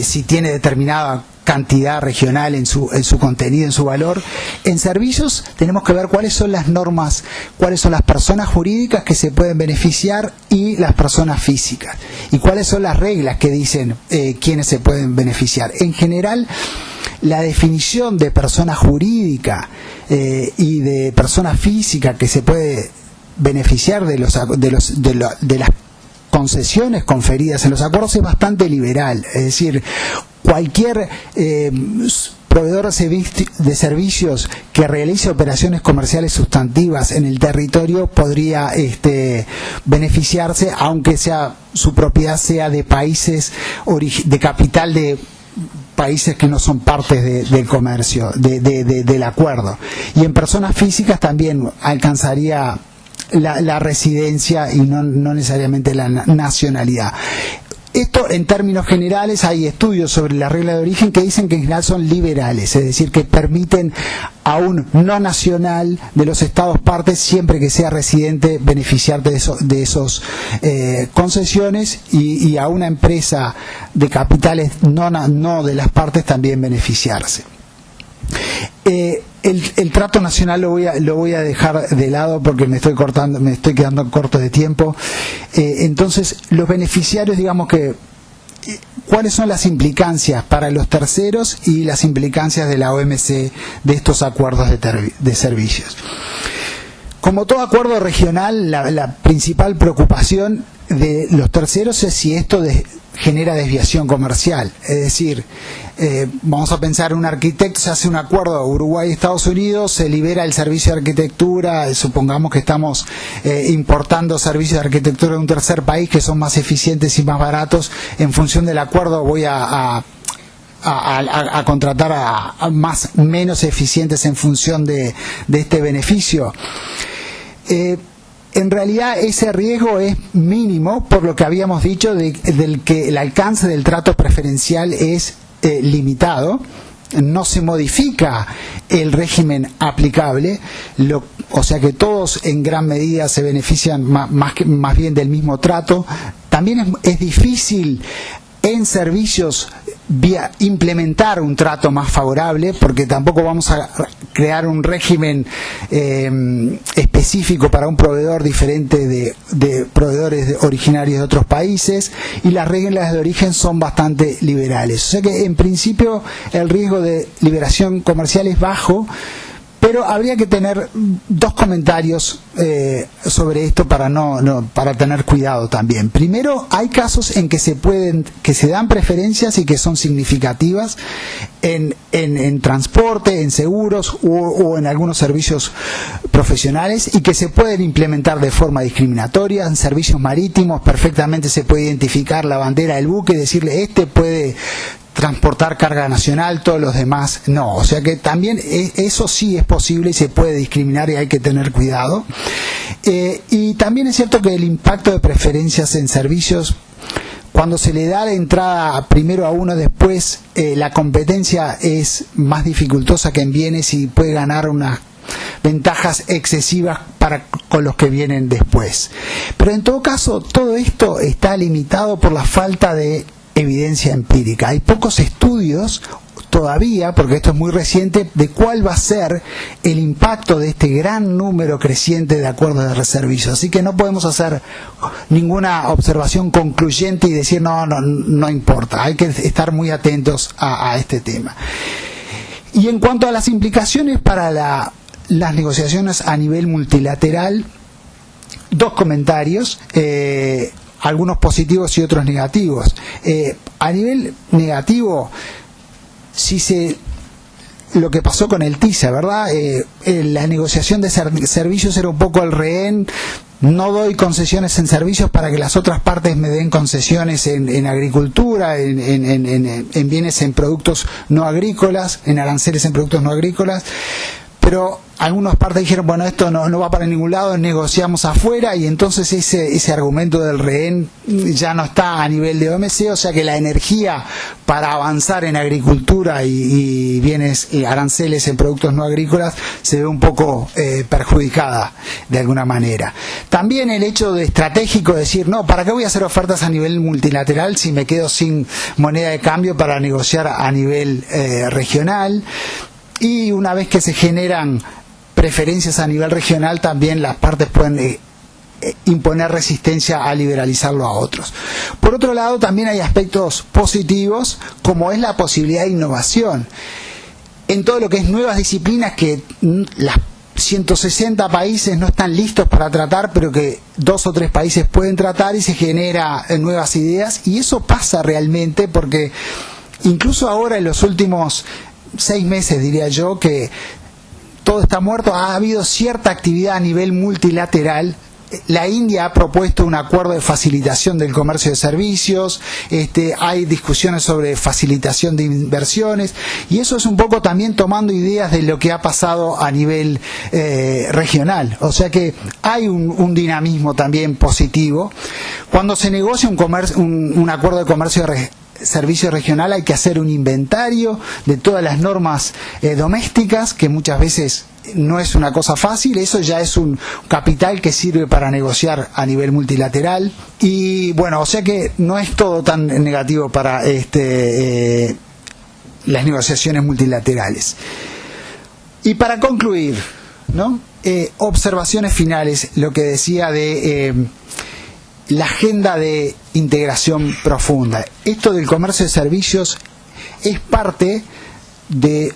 [SPEAKER 2] si tiene determinada cantidad regional en su contenido, en su valor. En servicios tenemos que ver cuáles son las normas, cuáles son las personas jurídicas que se pueden beneficiar y las personas físicas, y cuáles son las reglas que dicen quiénes se pueden beneficiar. En general, la definición de persona jurídica y de persona física que se puede beneficiar de las concesiones conferidas en los acuerdos es bastante liberal. Es decir, cualquier proveedor de servicios que realice operaciones comerciales sustantivas en el territorio podría beneficiarse, aunque su propiedad sea de países de capital de países que no son partes del comercio, del acuerdo. Y en personas físicas también alcanzaría la residencia y no necesariamente la nacionalidad. Esto en términos generales. Hay estudios sobre la regla de origen que dicen que en general son liberales, es decir, que permiten a un no nacional de los estados partes, siempre que sea residente, beneficiarte de esos concesiones, y a una empresa de capitales no de las partes también beneficiarse. El trato nacional lo voy a dejar de lado porque me estoy quedando corto de tiempo. Entonces, los beneficiarios, digamos que ¿cuáles son las implicancias para los terceros y las implicancias de la OMC de estos acuerdos de servicios? Como todo acuerdo regional, la principal preocupación de los terceros es si esto genera desviación comercial. Es decir, vamos a pensar, un arquitecto se hace un acuerdo Uruguay y Estados Unidos, se libera el servicio de arquitectura, supongamos que estamos importando servicios de arquitectura de un tercer país que son más eficientes y más baratos. En función del acuerdo voy a contratar a menos eficientes en función de este beneficio. En realidad ese riesgo es mínimo, por lo que habíamos dicho del que el alcance del trato preferencial es limitado. No se modifica el régimen aplicable, o sea que todos en gran medida se benefician más bien del mismo trato. También es difícil en servicios implementar un trato más favorable, porque tampoco vamos a crear un régimen específico para un proveedor diferente de proveedores originarios de otros países, y las reglas de origen son bastante liberales. O sea que en principio el riesgo de liberación comercial es bajo, pero habría que tener dos comentarios sobre esto para tener cuidado también. Primero, hay casos en que se dan preferencias y que son significativas en transporte, en seguros o en algunos servicios profesionales, y que se pueden implementar de forma discriminatoria. En servicios marítimos perfectamente se puede identificar la bandera del buque y decirle: este puede transportar carga nacional, todos los demás no. O sea que también eso sí es posible y se puede discriminar, y hay que tener cuidado. Y también es cierto que el impacto de preferencias en servicios, cuando se le da la entrada primero a uno, después la competencia es más dificultosa que en bienes y puede ganar unas ventajas excesivas con los que vienen después. Pero en todo caso, todo esto está limitado por la falta de evidencia empírica. Hay pocos estudios todavía, porque esto es muy reciente, de cuál va a ser el impacto de este gran número creciente de acuerdos de reservicio. Así que no podemos hacer ninguna observación concluyente y decir no importa. Hay que estar muy atentos a este tema. Y en cuanto a las implicaciones para las negociaciones a nivel multilateral, dos comentarios, algunos positivos y otros negativos. A nivel negativo, lo que pasó con el TISA, ¿verdad? La negociación de servicios era un poco el rehén. No doy concesiones en servicios para que las otras partes me den concesiones en agricultura, en bienes, en productos no agrícolas, en aranceles en productos no agrícolas. Pero algunas partes dijeron, bueno, esto no va para ningún lado, negociamos afuera, y entonces ese argumento del rehén ya no está a nivel de OMC, o sea que la energía para avanzar en agricultura y bienes y aranceles en productos no agrícolas se ve un poco perjudicada de alguna manera. También el hecho de estratégico de decir, no, ¿para qué voy a hacer ofertas a nivel multilateral si me quedo sin moneda de cambio para negociar a nivel regional? Y una vez que se generan preferencias a nivel regional, también las partes pueden imponer resistencia a liberalizarlo a otros. Por otro lado, también hay aspectos positivos, como es la posibilidad de innovación en todo lo que es nuevas disciplinas que las 160 países no están listos para tratar, pero que 2 o 3 países pueden tratar, y se genera nuevas ideas. Y eso pasa realmente, porque incluso ahora, en los últimos 6 meses, diría yo, que todo está muerto, ha habido cierta actividad a nivel multilateral. La India ha propuesto un acuerdo de facilitación del comercio de servicios, hay discusiones sobre facilitación de inversiones, y eso es un poco también tomando ideas de lo que ha pasado a nivel regional. O sea que hay un dinamismo también positivo. Cuando se negocia un acuerdo de comercio de servicio regional, hay que hacer un inventario de todas las normas domésticas, que muchas veces no es una cosa fácil. Eso ya es un capital que sirve para negociar a nivel multilateral. Y bueno, o sea que no es todo tan negativo para las negociaciones multilaterales. Y para concluir, ¿no? Observaciones finales, lo que decía de la agenda de integración profunda. Esto del comercio de servicios es parte de,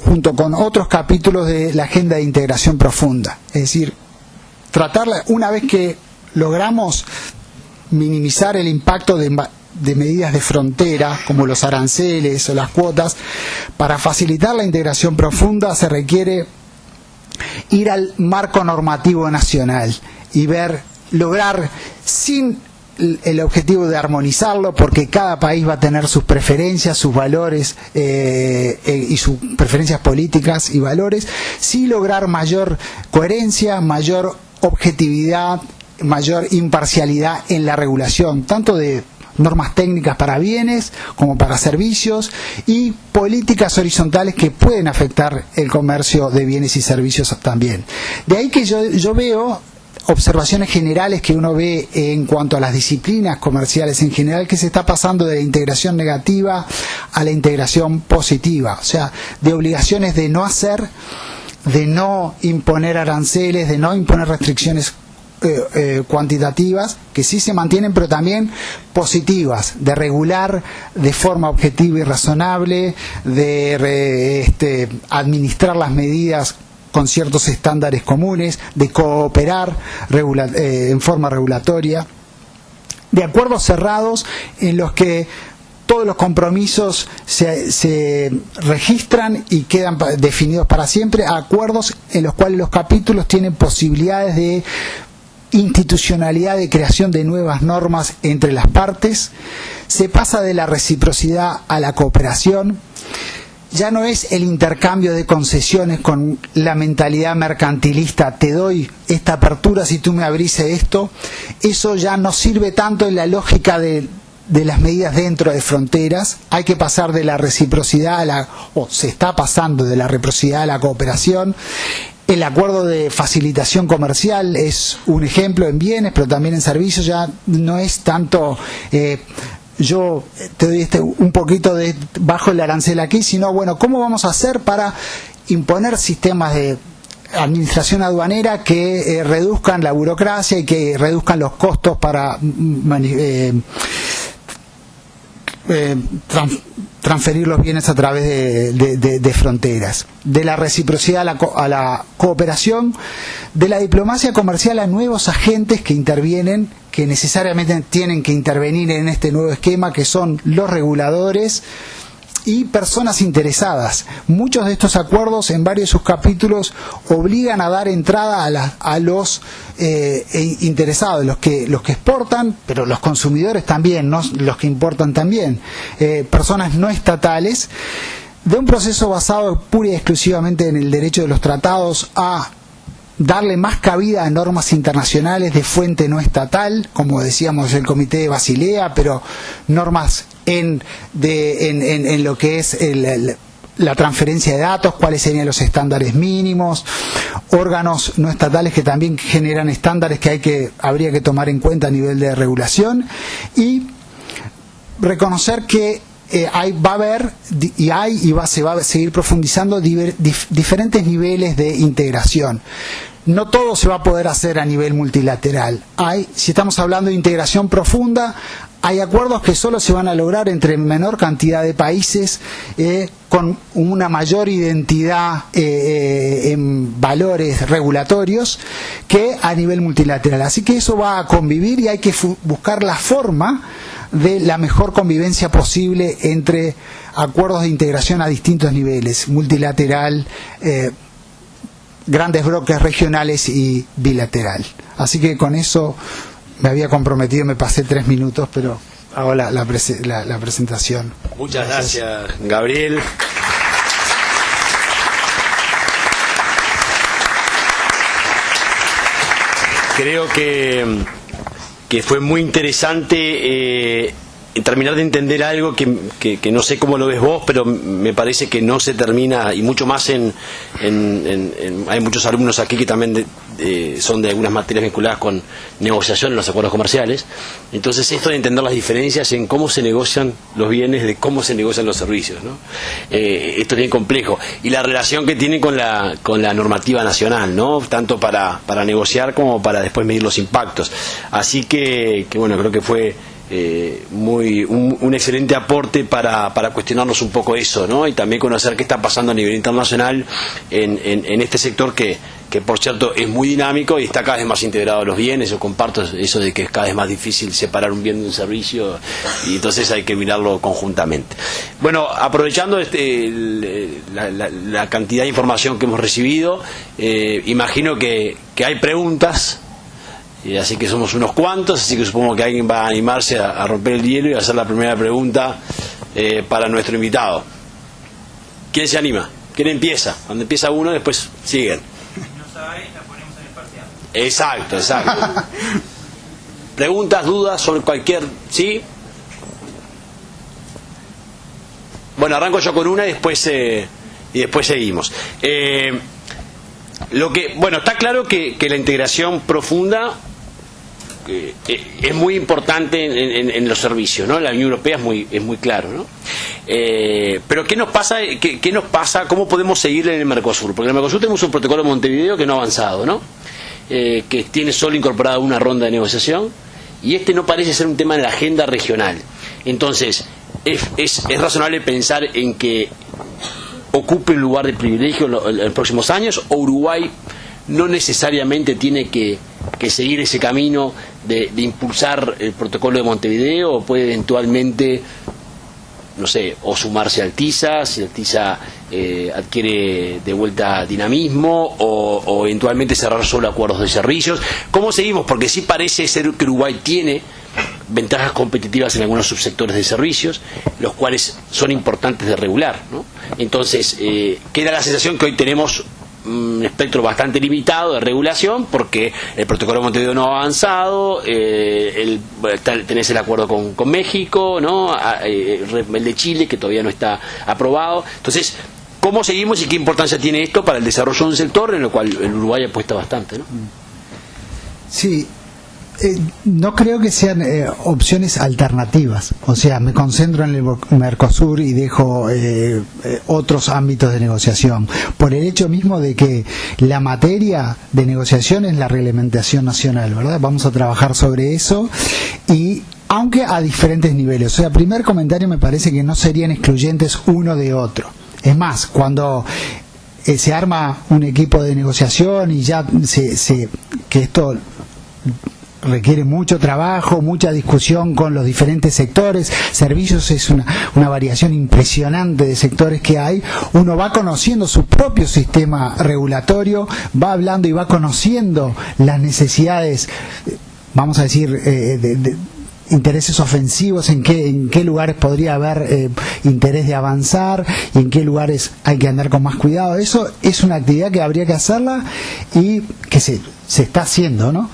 [SPEAKER 2] junto con otros capítulos de la agenda de integración profunda. Es decir, tratarla, una vez que logramos minimizar el impacto de medidas de frontera, como los aranceles o las cuotas, para facilitar la integración profunda se requiere ir al marco normativo nacional y lograr, sin el objetivo de armonizarlo, porque cada país va a tener sus preferencias, sus valores y sus preferencias políticas y valores, sí lograr mayor coherencia, mayor objetividad, mayor imparcialidad en la regulación, tanto de normas técnicas para bienes como para servicios, y políticas horizontales que pueden afectar el comercio de bienes y servicios también. De ahí que yo veo observaciones generales que uno ve en cuanto a las disciplinas comerciales en general, que se está pasando de la integración negativa a la integración positiva, o sea, de obligaciones de no hacer, de no imponer aranceles, de no imponer restricciones cuantitativas, que sí se mantienen, pero también positivas, de regular de forma objetiva y razonable, de administrar las medidas con ciertos estándares comunes, de cooperar en forma regulatoria, de acuerdos cerrados en los que todos los compromisos se registran y quedan definidos para siempre, a acuerdos en los cuales los capítulos tienen posibilidades de institucionalidad, de creación de nuevas normas entre las partes. Se pasa de la reciprocidad a la cooperación. Ya no es el intercambio de concesiones con la mentalidad mercantilista, te doy esta apertura si tú me abrís esto. Eso ya no sirve tanto en la lógica de de las medidas dentro de fronteras. Hay que pasar de la reciprocidad o se está pasando de la reciprocidad a la cooperación. El acuerdo de facilitación comercial es un ejemplo en bienes, pero también en servicios. Ya no es tanto yo te doy un poquito de bajo el arancel aquí, sino bueno, ¿cómo vamos a hacer para imponer sistemas de administración aduanera que reduzcan la burocracia y que reduzcan los costos para transferir los bienes a través de fronteras? De la reciprocidad a la cooperación, de la diplomacia comercial a nuevos agentes que intervienen, que necesariamente tienen que intervenir en este nuevo esquema, que son los reguladores y personas interesadas. Muchos de estos acuerdos, en varios de sus capítulos, obligan a dar entrada a los interesados, los que exportan, pero los consumidores también, ¿no? Los que importan también, personas no estatales, de un proceso basado pura y exclusivamente en el derecho de los tratados a darle más cabida a normas internacionales de fuente no estatal, como decíamos el Comité de Basilea, pero normas en lo que es la transferencia de datos, cuáles serían los estándares mínimos, órganos no estatales que también generan estándares que habría que tomar en cuenta a nivel de regulación, y reconocer que va a haber se va a seguir profundizando diferentes niveles de integración. No todo se va a poder hacer a nivel multilateral. Si estamos hablando de integración profunda, hay acuerdos que solo se van a lograr entre menor cantidad de países, con una mayor identidad en valores regulatorios, que a nivel multilateral. Así que eso va a convivir y hay que buscar la forma de la mejor convivencia posible entre acuerdos de integración a distintos niveles, multilateral, grandes bloques regionales y bilateral. Así que con eso me había comprometido, me pasé 3 minutos, pero hago la presentación.
[SPEAKER 1] Muchas gracias, Gabriel. Creo que fue muy interesante terminar de entender algo que no sé cómo lo ves vos, pero me parece que no se termina, y mucho más hay muchos alumnos aquí que también son de algunas materias vinculadas con negociación en los acuerdos comerciales. Entonces, esto de entender las diferencias en cómo se negocian los bienes, de cómo se negocian los servicios, ¿no? Esto es bien complejo, y la relación que tiene con la normativa nacional, ¿no? Tanto para negociar como para después medir los impactos. Así que bueno, creo que fue un excelente aporte para cuestionarnos un poco eso, ¿no? Y también conocer qué está pasando a nivel internacional en este sector que por cierto es muy dinámico y está cada vez más integrado a los bienes. Yo comparto eso de que es cada vez más difícil separar un bien de un servicio, y entonces hay que mirarlo conjuntamente. Bueno, aprovechando la cantidad de información que hemos recibido, imagino que hay preguntas. Y así que somos unos cuantos, así que supongo que alguien va a animarse a romper el hielo y a hacer la primera pregunta para nuestro invitado. ¿Quién se anima? ¿Quién empieza? Cuando empieza uno, después siguen.
[SPEAKER 3] Si no sabe, la ponemos en el parcial.
[SPEAKER 1] Exacto. Preguntas, dudas sobre cualquier... ¿Sí? Bueno, arranco yo con una y después seguimos. Está claro que la integración profunda es muy importante en los servicios, ¿no? La Unión Europea es muy claro, ¿no? Pero ¿qué nos pasa? ¿Cómo podemos seguir en el Mercosur? Porque en el Mercosur tenemos un protocolo de Montevideo que no ha avanzado, ¿no? Que tiene solo incorporada una ronda de negociación, y no parece ser un tema en la agenda regional. Entonces, es razonable pensar en que ocupe un lugar de privilegio en los próximos años, o Uruguay no necesariamente tiene que seguir ese camino de impulsar el protocolo de Montevideo, o puede eventualmente, no sé, o sumarse al TISA, si el TISA adquiere de vuelta dinamismo, o eventualmente cerrar solo acuerdos de servicios. ¿Cómo seguimos? Porque sí parece ser que Uruguay tiene ventajas competitivas en algunos subsectores de servicios, los cuales son importantes de regular, ¿no? Entonces, queda la sensación que hoy tenemos un espectro bastante limitado de regulación, porque el protocolo de Montevideo no ha avanzado, tenés el acuerdo con México, ¿no? El de Chile, que todavía no está aprobado. Entonces, ¿cómo seguimos y qué importancia tiene esto para el desarrollo de un sector en el cual el Uruguay apuesta bastante, ¿no?
[SPEAKER 2] Sí. No creo que sean opciones alternativas. O sea, me concentro en el Mercosur y dejo otros ámbitos de negociación. Por el hecho mismo de que la materia de negociación es la reglamentación nacional, ¿verdad? Vamos a trabajar sobre eso, y aunque a diferentes niveles. O sea, primer comentario, me parece que no serían excluyentes uno de otro. Es más, cuando se arma un equipo de negociación y ya que esto requiere mucho trabajo, mucha discusión con los diferentes sectores. Servicios es una variación impresionante de sectores que hay. Uno va conociendo su propio sistema regulatorio, va hablando y va conociendo las necesidades, vamos a decir, de intereses ofensivos, en qué lugares podría haber interés de avanzar y en qué lugares hay que andar con más cuidado. Eso es una actividad que habría que hacerla y que se está haciendo, ¿no?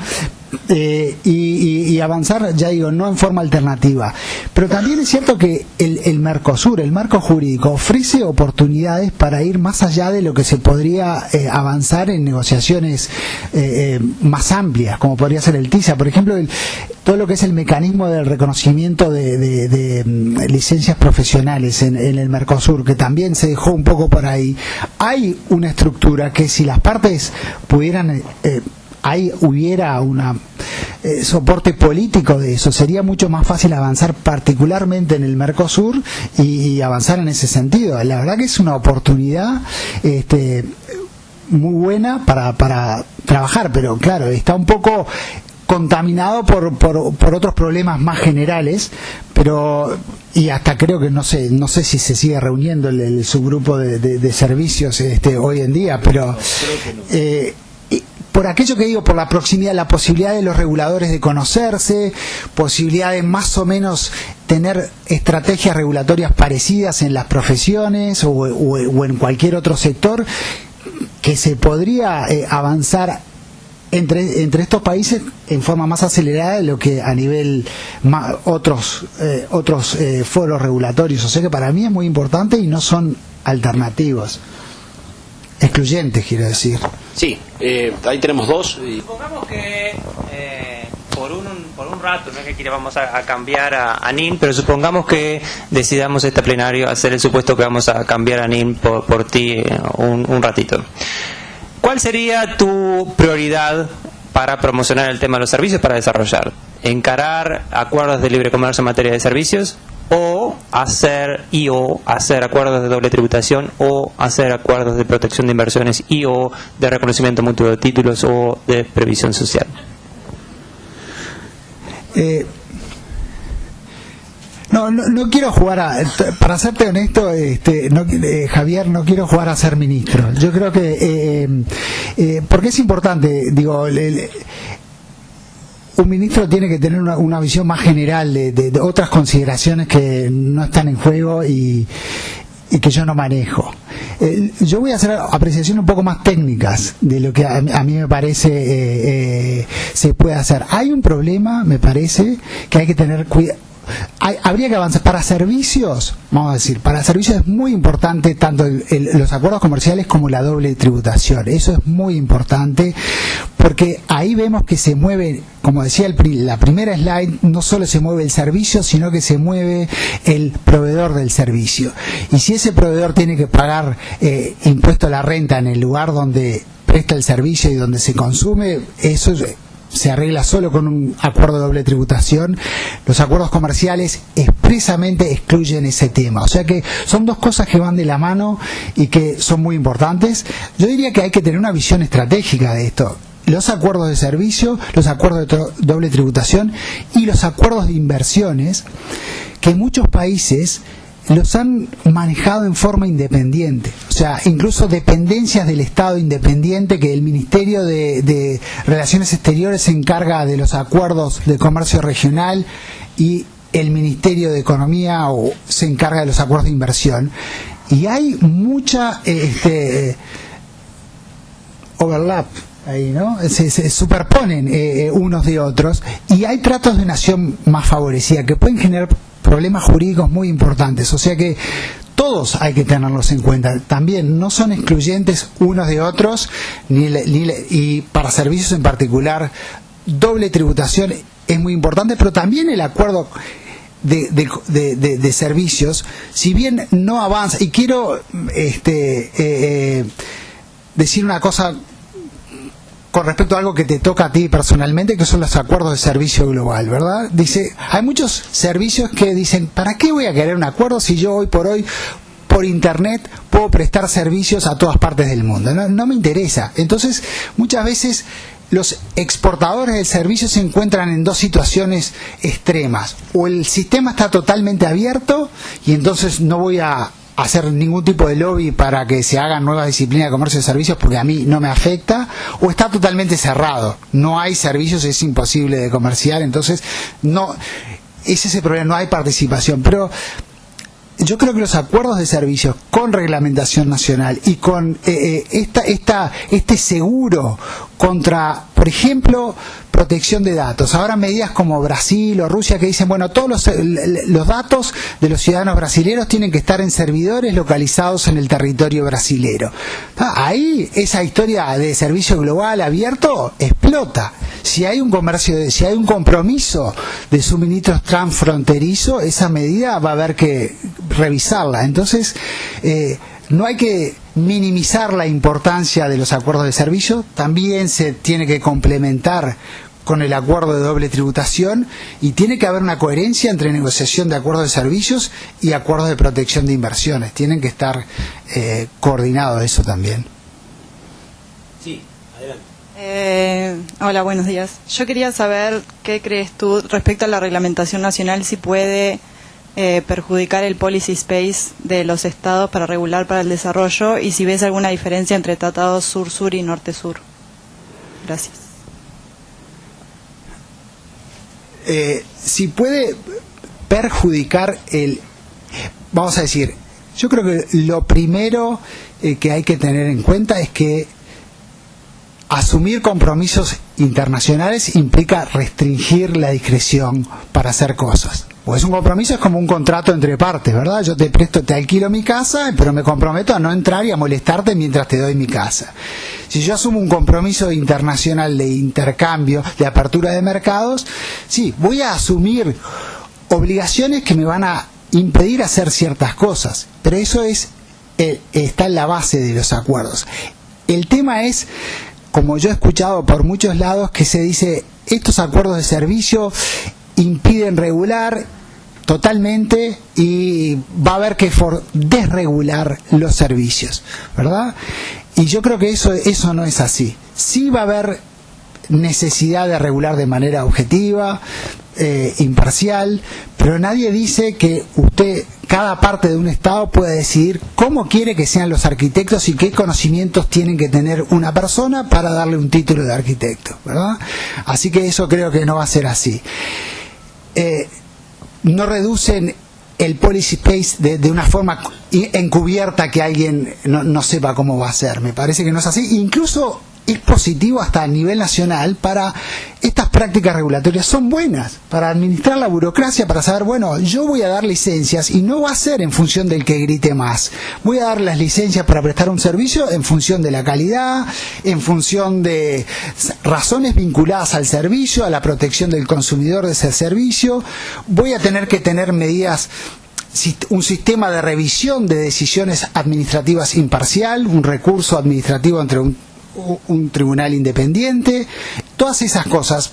[SPEAKER 2] Y avanzar, ya digo, no en forma alternativa. Pero también es cierto que el Mercosur, el marco jurídico, ofrece oportunidades para ir más allá de lo que se podría avanzar en negociaciones más amplias, como podría ser el TISA, por ejemplo. Todo lo que es el mecanismo del reconocimiento de licencias profesionales en el Mercosur, que también se dejó un poco por ahí. Hay una estructura que, si las partes pudieran ahí hubiera un soporte político de eso, sería mucho más fácil avanzar, particularmente en el Mercosur, y avanzar en ese sentido. La verdad que es una oportunidad muy buena para trabajar, pero claro, está un poco contaminado por otros problemas más generales, pero y hasta creo que no sé si se sigue reuniendo el subgrupo de servicios hoy en día, pero por aquello que digo, por la proximidad, la posibilidad de los reguladores de conocerse, posibilidad de más o menos tener estrategias regulatorias parecidas en las profesiones o en cualquier otro sector, que se podría avanzar entre estos países en forma más acelerada de lo que a nivel otros foros regulatorios. O sea que para mí es muy importante y no son alternativos. Excluyentes, quiero decir.
[SPEAKER 1] Sí, ahí tenemos dos.
[SPEAKER 3] Supongamos que por un rato, no es que vamos a cambiar a NIN, pero supongamos que decidamos este plenario hacer el supuesto que vamos a cambiar a NIN por ti un ratito. ¿Cuál sería tu prioridad para promocionar el tema de los servicios, para desarrollar? ¿Encarar acuerdos de libre comercio en materia de servicios? ¿O hacer acuerdos de doble tributación, o hacer acuerdos de protección de inversiones o de reconocimiento mutuo de títulos o de previsión social?
[SPEAKER 2] No quiero jugar para serte honesto, Javier, no quiero jugar a ser ministro. Yo creo que porque es importante, digo, un ministro tiene que tener una visión más general de otras consideraciones que no están en juego y que yo no manejo. Yo voy a hacer apreciaciones un poco más técnicas de lo que a mí me parece se puede hacer. Hay un problema, me parece, que hay que tener cuidado. Habría que avanzar para servicios. Vamos a decir, para servicios es muy importante tanto los acuerdos comerciales como la doble tributación. Eso es muy importante, porque ahí vemos que se mueve, como decía la primera slide, no solo se mueve el servicio, sino que se mueve el proveedor del servicio. Y si ese proveedor tiene que pagar impuesto a la renta en el lugar donde presta el servicio y donde se consume, eso se arregla solo con un acuerdo de doble tributación. Los acuerdos comerciales expresamente excluyen ese tema. O sea que son dos cosas que van de la mano y que son muy importantes. Yo diría que hay que tener una visión estratégica de esto. Los acuerdos de servicio, los acuerdos de doble tributación y los acuerdos de inversiones, que muchos países los han manejado en forma independiente, o sea, incluso dependencias del Estado independiente, que el Ministerio de Relaciones Exteriores se encarga de los acuerdos de comercio regional y el Ministerio de Economía se encarga de los acuerdos de inversión. Y hay mucha overlap ahí, ¿no? Se superponen unos de otros, y hay tratos de nación más favorecida que pueden generar problemas jurídicos muy importantes. O sea que todos hay que tenerlos en cuenta. También no son excluyentes unos de otros, y para servicios en particular, doble tributación es muy importante, pero también el acuerdo de servicios, si bien no avanza, y quiero decir una cosa con respecto a algo que te toca a ti personalmente, que son los acuerdos de servicio global, ¿verdad? Dice, hay muchos servicios que dicen, ¿para qué voy a querer un acuerdo si yo hoy por internet puedo prestar servicios a todas partes del mundo? No me interesa. Entonces, muchas veces los exportadores del servicio se encuentran en dos situaciones extremas. O el sistema está totalmente abierto y entonces no voy a hacer ningún tipo de lobby para que se hagan nuevas disciplinas de comercio de servicios porque a mí no me afecta, o está totalmente cerrado, no hay servicios, es imposible de comerciar. Entonces ese es el problema, no hay participación. Pero yo creo que los acuerdos de servicios con reglamentación nacional y con este seguro contra, por ejemplo, protección de datos. Ahora medidas como Brasil o Rusia que dicen, bueno, todos los datos de los ciudadanos brasileños tienen que estar en servidores localizados en el territorio brasilero. Ahí esa historia de servicio global abierto explota. Si hay un compromiso de suministros transfronterizo, esa medida va a haber que revisarla. Entonces, no hay que minimizar la importancia de los acuerdos de servicio, también se tiene que complementar con el acuerdo de doble tributación, y tiene que haber una coherencia entre negociación de acuerdos de servicios y acuerdos de protección de inversiones. Tienen que estar coordinados eso también.
[SPEAKER 1] Sí, adelante.
[SPEAKER 4] Hola, buenos días. Yo quería saber qué crees tú respecto a la reglamentación nacional, si puede perjudicar el policy space de los estados para regular para el desarrollo, y si ves alguna diferencia entre tratados sur-sur y norte-sur. Gracias.
[SPEAKER 2] Si puede perjudicar vamos a decir, yo creo que lo primero que hay que tener en cuenta es que asumir compromisos internacionales implica restringir la discreción para hacer cosas. Pues un compromiso es como un contrato entre partes, ¿verdad? Yo te alquilo mi casa, pero me comprometo a no entrar y a molestarte mientras te doy mi casa. Si yo asumo un compromiso internacional de intercambio, de apertura de mercados, sí, voy a asumir obligaciones que me van a impedir hacer ciertas cosas, pero eso está en la base de los acuerdos. El tema es, como yo he escuchado por muchos lados, que se dice, estos acuerdos de servicio impiden regular totalmente y va a haber que desregular los servicios, ¿verdad? Y yo creo que eso no es así. Sí va a haber necesidad de regular de manera objetiva, imparcial, pero nadie dice que cada parte de un Estado puede decidir cómo quiere que sean los arquitectos y qué conocimientos tienen que tener una persona para darle un título de arquitecto, ¿verdad? Así que eso creo que no va a ser así. No reducen el policy space de una forma encubierta que alguien no sepa cómo va a ser. Me parece que no es así. Incluso es positivo hasta a nivel nacional para estas prácticas regulatorias, son buenas para administrar la burocracia, para saber, bueno, yo voy a dar licencias y no va a ser en función del que grite más. Voy a dar las licencias para prestar un servicio en función de la calidad, en función de razones vinculadas al servicio, a la protección del consumidor de ese servicio. Voy a tener que tener medidas, un sistema de revisión de decisiones administrativas imparcial, un recurso administrativo entre un tribunal independiente, todas esas cosas.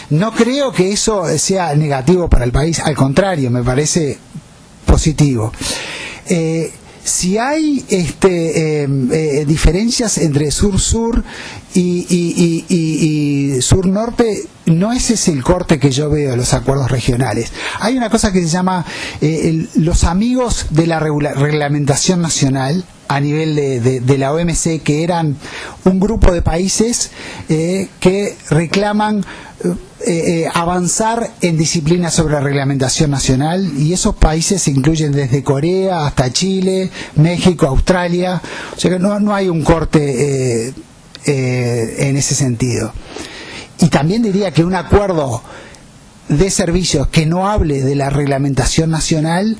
[SPEAKER 2] No creo que eso sea negativo para el país, al contrario, me parece positivo. Si hay diferencias entre sur-sur y sur-norte, no ese es el corte que yo veo de los acuerdos regionales. Hay una cosa que se llama los amigos de la reglamentación nacional a nivel de la OMC, que eran un grupo de países que reclaman avanzar en disciplinas sobre la reglamentación nacional, y esos países se incluyen desde Corea hasta Chile, México, Australia. O sea que no hay un corte en ese sentido. Y también diría que un acuerdo de servicios que no hable de la reglamentación nacional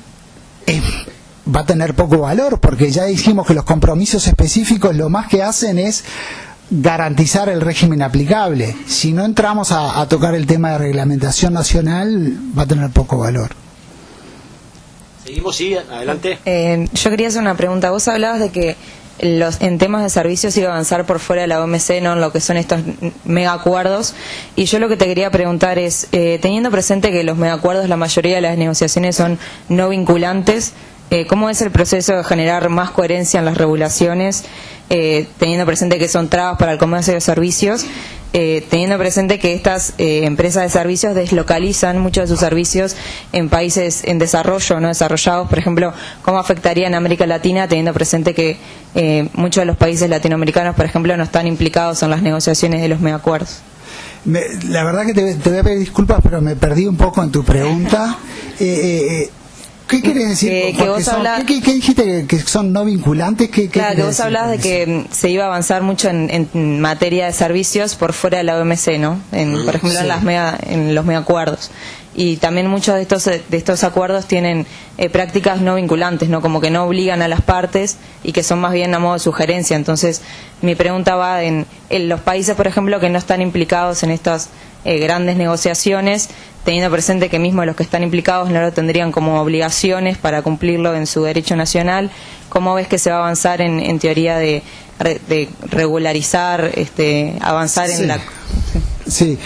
[SPEAKER 2] va a tener poco valor, porque ya dijimos que los compromisos específicos lo más que hacen es garantizar el régimen aplicable. Si no entramos a tocar el tema de reglamentación nacional, va a tener poco valor.
[SPEAKER 1] Seguimos, sí, adelante.
[SPEAKER 5] Yo quería hacer una pregunta. Vos hablabas de que en temas de servicios iba a avanzar por fuera de la OMC, no en lo que son estos mega acuerdos. Y yo lo que te quería preguntar es, teniendo presente que los mega acuerdos, la mayoría de las negociaciones son no vinculantes, ¿cómo es el proceso de generar más coherencia en las regulaciones, teniendo presente que son trabas para el comercio de servicios, teniendo presente que estas empresas de servicios deslocalizan muchos de sus servicios en países en desarrollo, no desarrollados? Por ejemplo, ¿cómo afectaría en América Latina, teniendo presente que muchos de los países latinoamericanos, por ejemplo, no están implicados en las negociaciones de los megacuerdos?
[SPEAKER 2] La verdad que te voy a pedir disculpas, pero me perdí un poco en tu pregunta. ¿Qué quieres decir? ¿Qué dijiste? ¿Que son no vinculantes?
[SPEAKER 5] Claro, que vos hablabas de que se iba a avanzar mucho en materia de servicios por fuera de la OMC, ¿no? Por ejemplo, sí, en los megacuerdos. Y también muchos de estos acuerdos tienen prácticas no vinculantes, ¿no? Como que no obligan a las partes y que son más bien a modo de sugerencia. Entonces, mi pregunta va en los países, por ejemplo, que no están implicados en estas grandes negociaciones, teniendo presente que mismo los que están implicados no lo tendrían como obligaciones para cumplirlo en su derecho nacional. ¿Cómo ves que se va a avanzar en teoría de regularizar, avanzar en la...
[SPEAKER 2] Sí.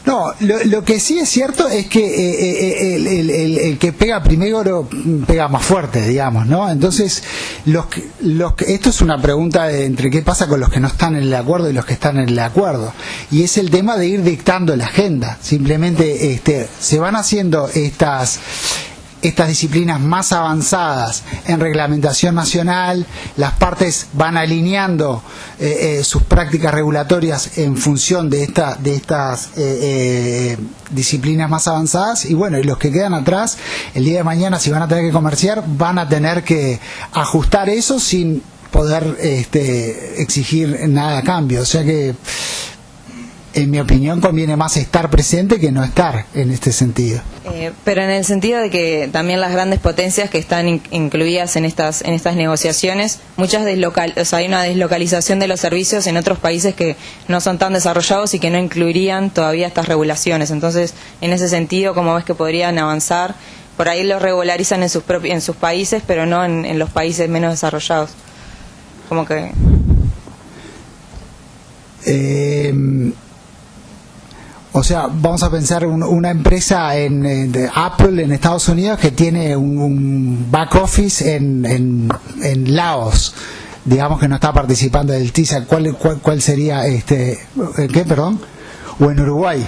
[SPEAKER 2] No, lo que sí es cierto es que el que pega primero pega más fuerte, digamos, ¿no? Entonces, esto es una pregunta entre qué pasa con los que no están en el acuerdo y los que están en el acuerdo. Y es el tema de ir dictando la agenda. Simplemente se van haciendo estas disciplinas más avanzadas en reglamentación nacional, las partes van alineando sus prácticas regulatorias en función de estas disciplinas más avanzadas, y bueno, y los que quedan atrás, el día de mañana, si van a tener que comerciar, van a tener que ajustar eso sin poder exigir nada a cambio. O sea que, en mi opinión, conviene más estar presente que no estar en este sentido.
[SPEAKER 5] Pero en el sentido de que también las grandes potencias que están incluidas en estas negociaciones, hay una deslocalización de los servicios en otros países que no son tan desarrollados y que no incluirían todavía estas regulaciones. Entonces, en ese sentido, ¿cómo ves que podrían avanzar? Por ahí los regularizan en sus países, pero no en los países menos desarrollados. Como que...
[SPEAKER 2] O sea, vamos a pensar una empresa de Apple en Estados Unidos que tiene un back office en Laos, digamos, que no está participando del TISA. ¿Cuál sería qué, perdón? O en Uruguay.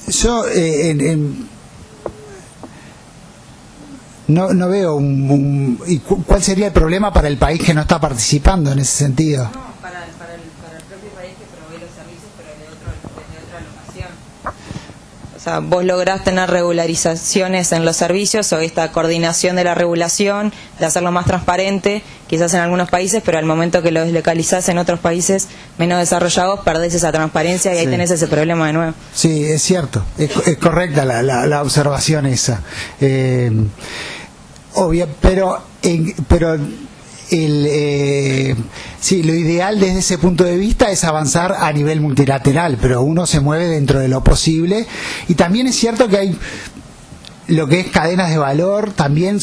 [SPEAKER 2] Yo no veo ¿y cuál sería el problema para el país que no está participando en ese sentido?
[SPEAKER 5] No, para el propio país que provee los servicios, pero de otra locación. O sea, vos lográs tener regularizaciones en los servicios o esta coordinación de la regulación, de hacerlo más transparente, quizás en algunos países, pero al momento que lo deslocalizás en otros países menos desarrollados, perdés esa transparencia y ahí tenés ese problema de nuevo.
[SPEAKER 2] Sí, es cierto, es correcta la observación esa. Obvio, pero sí, lo ideal desde ese punto de vista es avanzar a nivel multilateral, pero uno se mueve dentro de lo posible. Y también es cierto que hay lo que es cadenas de valor, también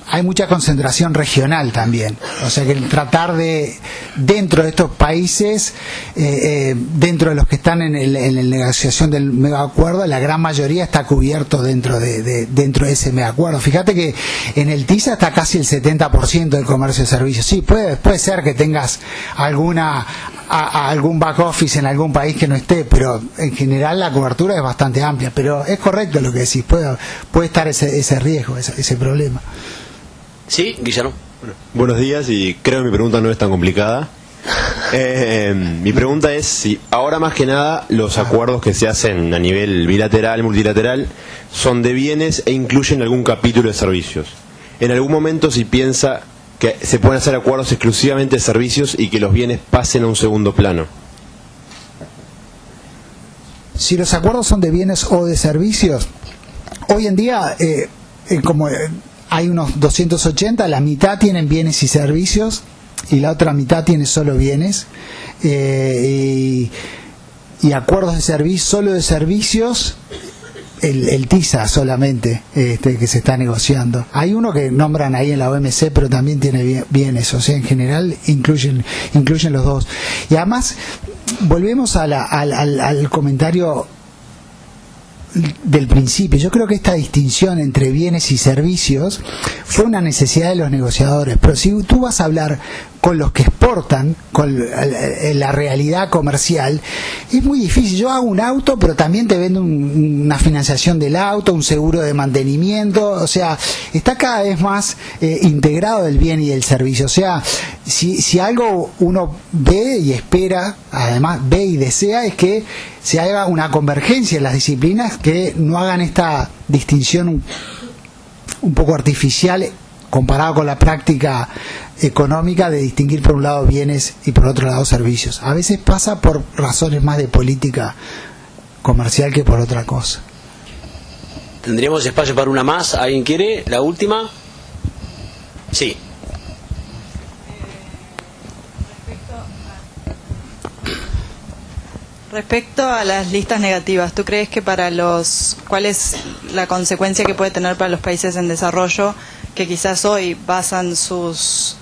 [SPEAKER 2] hay mucha concentración regional también. O sea que tratar de, dentro de estos países, dentro de los que están en la negociación del megacuerdo, la gran mayoría está cubierto dentro de ese megacuerdo. Fíjate que en el TISA está casi el 70% del comercio de servicios. Sí, puede ser que tengas algún back office en algún país que no esté, pero en general la cobertura es bastante amplia. Pero es correcto lo que decís, puede estar ese riesgo, ese problema.
[SPEAKER 1] Sí, Guillermo.
[SPEAKER 6] Buenos días, y creo que mi pregunta no es tan complicada. Mi pregunta es si ahora más que nada los acuerdos que se hacen a nivel bilateral, multilateral, son de bienes e incluyen algún capítulo de servicios. En algún momento si piensa que se pueden hacer acuerdos exclusivamente de servicios y que los bienes pasen a un segundo plano.
[SPEAKER 2] Si los acuerdos son de bienes o de servicios, hoy en día, como hay unos 280, la mitad tienen bienes y servicios y la otra mitad tiene solo bienes, y acuerdos de servicios, solo de servicios, el TISA solamente, que se está negociando. Hay uno que nombran ahí en la OMC, pero también tiene bienes, o sea, en general incluyen los dos. Y además, volvemos al comentario del principio. Yo creo que esta distinción entre bienes y servicios fue una necesidad de los negociadores, pero si tú vas a hablar con los que exportan, con la realidad comercial, es muy difícil. Yo hago un auto, pero también te vendo una financiación del auto, un seguro de mantenimiento, o sea, está cada vez más integrado el bien y el servicio. O sea, si algo uno ve y espera, además ve y desea, es que se haga una convergencia en las disciplinas, que no hagan esta distinción un poco artificial comparado con la práctica económica de distinguir por un lado bienes y por otro lado servicios. A veces pasa por razones más de política comercial que por otra cosa.
[SPEAKER 1] ¿Tendríamos espacio para una más? ¿Alguien quiere? ¿La última? Sí.
[SPEAKER 4] Respecto a las listas negativas, ¿tú crees que cuál es la consecuencia que puede tener para los países en desarrollo que quizás hoy basan sus,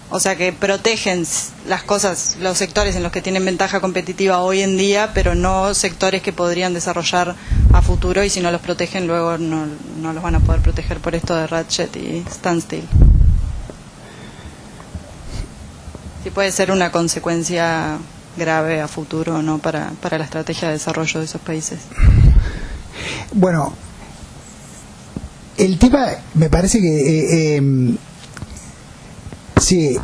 [SPEAKER 4] o sea, que protegen las cosas, los sectores en los que tienen ventaja competitiva hoy en día, pero no sectores que podrían desarrollar a futuro, y si no los protegen luego no los van a poder proteger por esto de ratchet y standstill? Sí, puede ser una consecuencia grave a futuro, ¿no?, para la estrategia de desarrollo de esos países.
[SPEAKER 2] Bueno, el tema me parece que sí,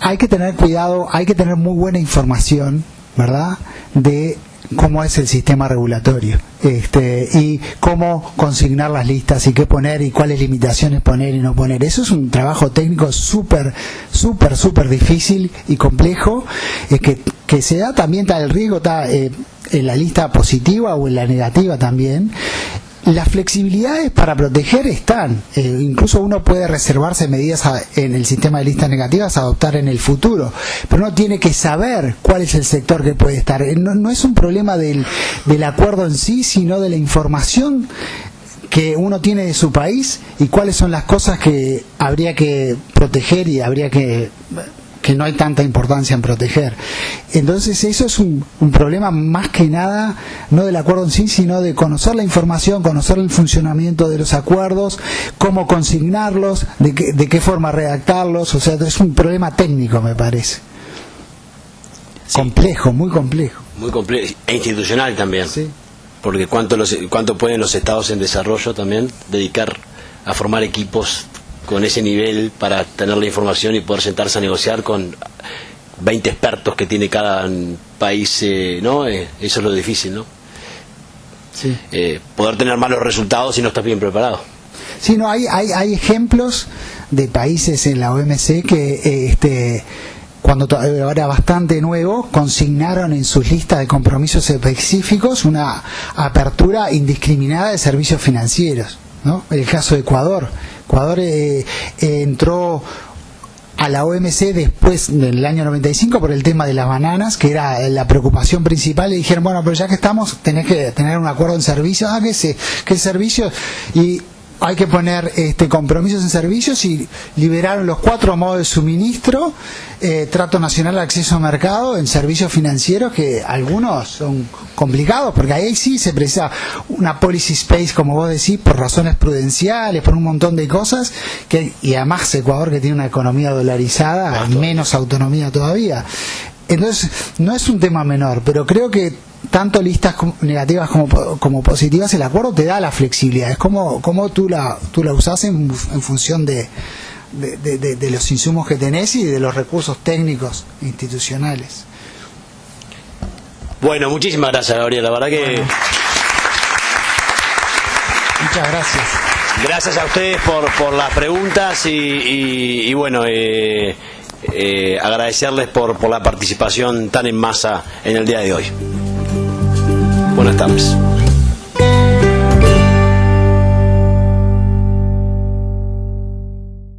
[SPEAKER 2] hay que tener cuidado, hay que tener muy buena información, ¿verdad?, de cómo es el sistema regulatorio, y cómo consignar las listas y qué poner y cuáles limitaciones poner y no poner. Eso es un trabajo técnico súper difícil y complejo, que se da también, está el riesgo, está en la lista positiva o en la negativa también. Las flexibilidades para proteger están, incluso uno puede reservarse medidas en el sistema de listas negativas a adoptar en el futuro, pero uno tiene que saber cuál es el sector que puede estar. No es un problema del acuerdo en sí, sino de la información que uno tiene de su país y cuáles son las cosas que habría que proteger y habría que no hay tanta importancia en proteger. Entonces eso es un problema más que nada, no del acuerdo en sí, sino de conocer la información, conocer el funcionamiento de los acuerdos, cómo consignarlos, de qué forma redactarlos. O sea, es un problema técnico, me parece. Sí. Complejo, muy complejo.
[SPEAKER 1] Muy complejo, e institucional también.
[SPEAKER 2] Sí.
[SPEAKER 1] Porque cuánto pueden los estados en desarrollo también dedicar a formar equipos con ese nivel para tener la información y poder sentarse a negociar con 20 expertos que tiene cada país, ¿no? Eso es lo difícil, ¿no?
[SPEAKER 2] Sí.
[SPEAKER 1] Poder tener malos resultados si no estás bien preparado.
[SPEAKER 2] Sí, no, hay ejemplos de países en la OMC que cuando era bastante nuevo, consignaron en sus listas de compromisos específicos una apertura indiscriminada de servicios financieros, ¿no? El caso de Ecuador. Ecuador entró a la OMC después del año 95 por el tema de las bananas, que era la preocupación principal, y dijeron, bueno, pero ya que estamos, tenés que tener un acuerdo en servicios. ¿Qué servicios? Y hay que poner compromisos en servicios, y liberaron los 4 modos de suministro, trato nacional de acceso a mercado en servicios financieros, que algunos son complicados, porque ahí sí se precisa una policy space, como vos decís, por razones prudenciales, por un montón de cosas, y además Ecuador, que tiene una economía dolarizada, menos autonomía todavía. Entonces, no es un tema menor, pero creo que tanto listas negativas como positivas, el acuerdo te da la flexibilidad. Es como tú la usás en función de de los insumos que tenés y de los recursos técnicos institucionales.
[SPEAKER 1] Bueno, muchísimas gracias, Gabriel. La verdad que...
[SPEAKER 2] Bueno. Muchas gracias.
[SPEAKER 1] Gracias a ustedes por las preguntas y bueno, agradecerles por la participación tan en masa en el día de hoy. Buenas tardes.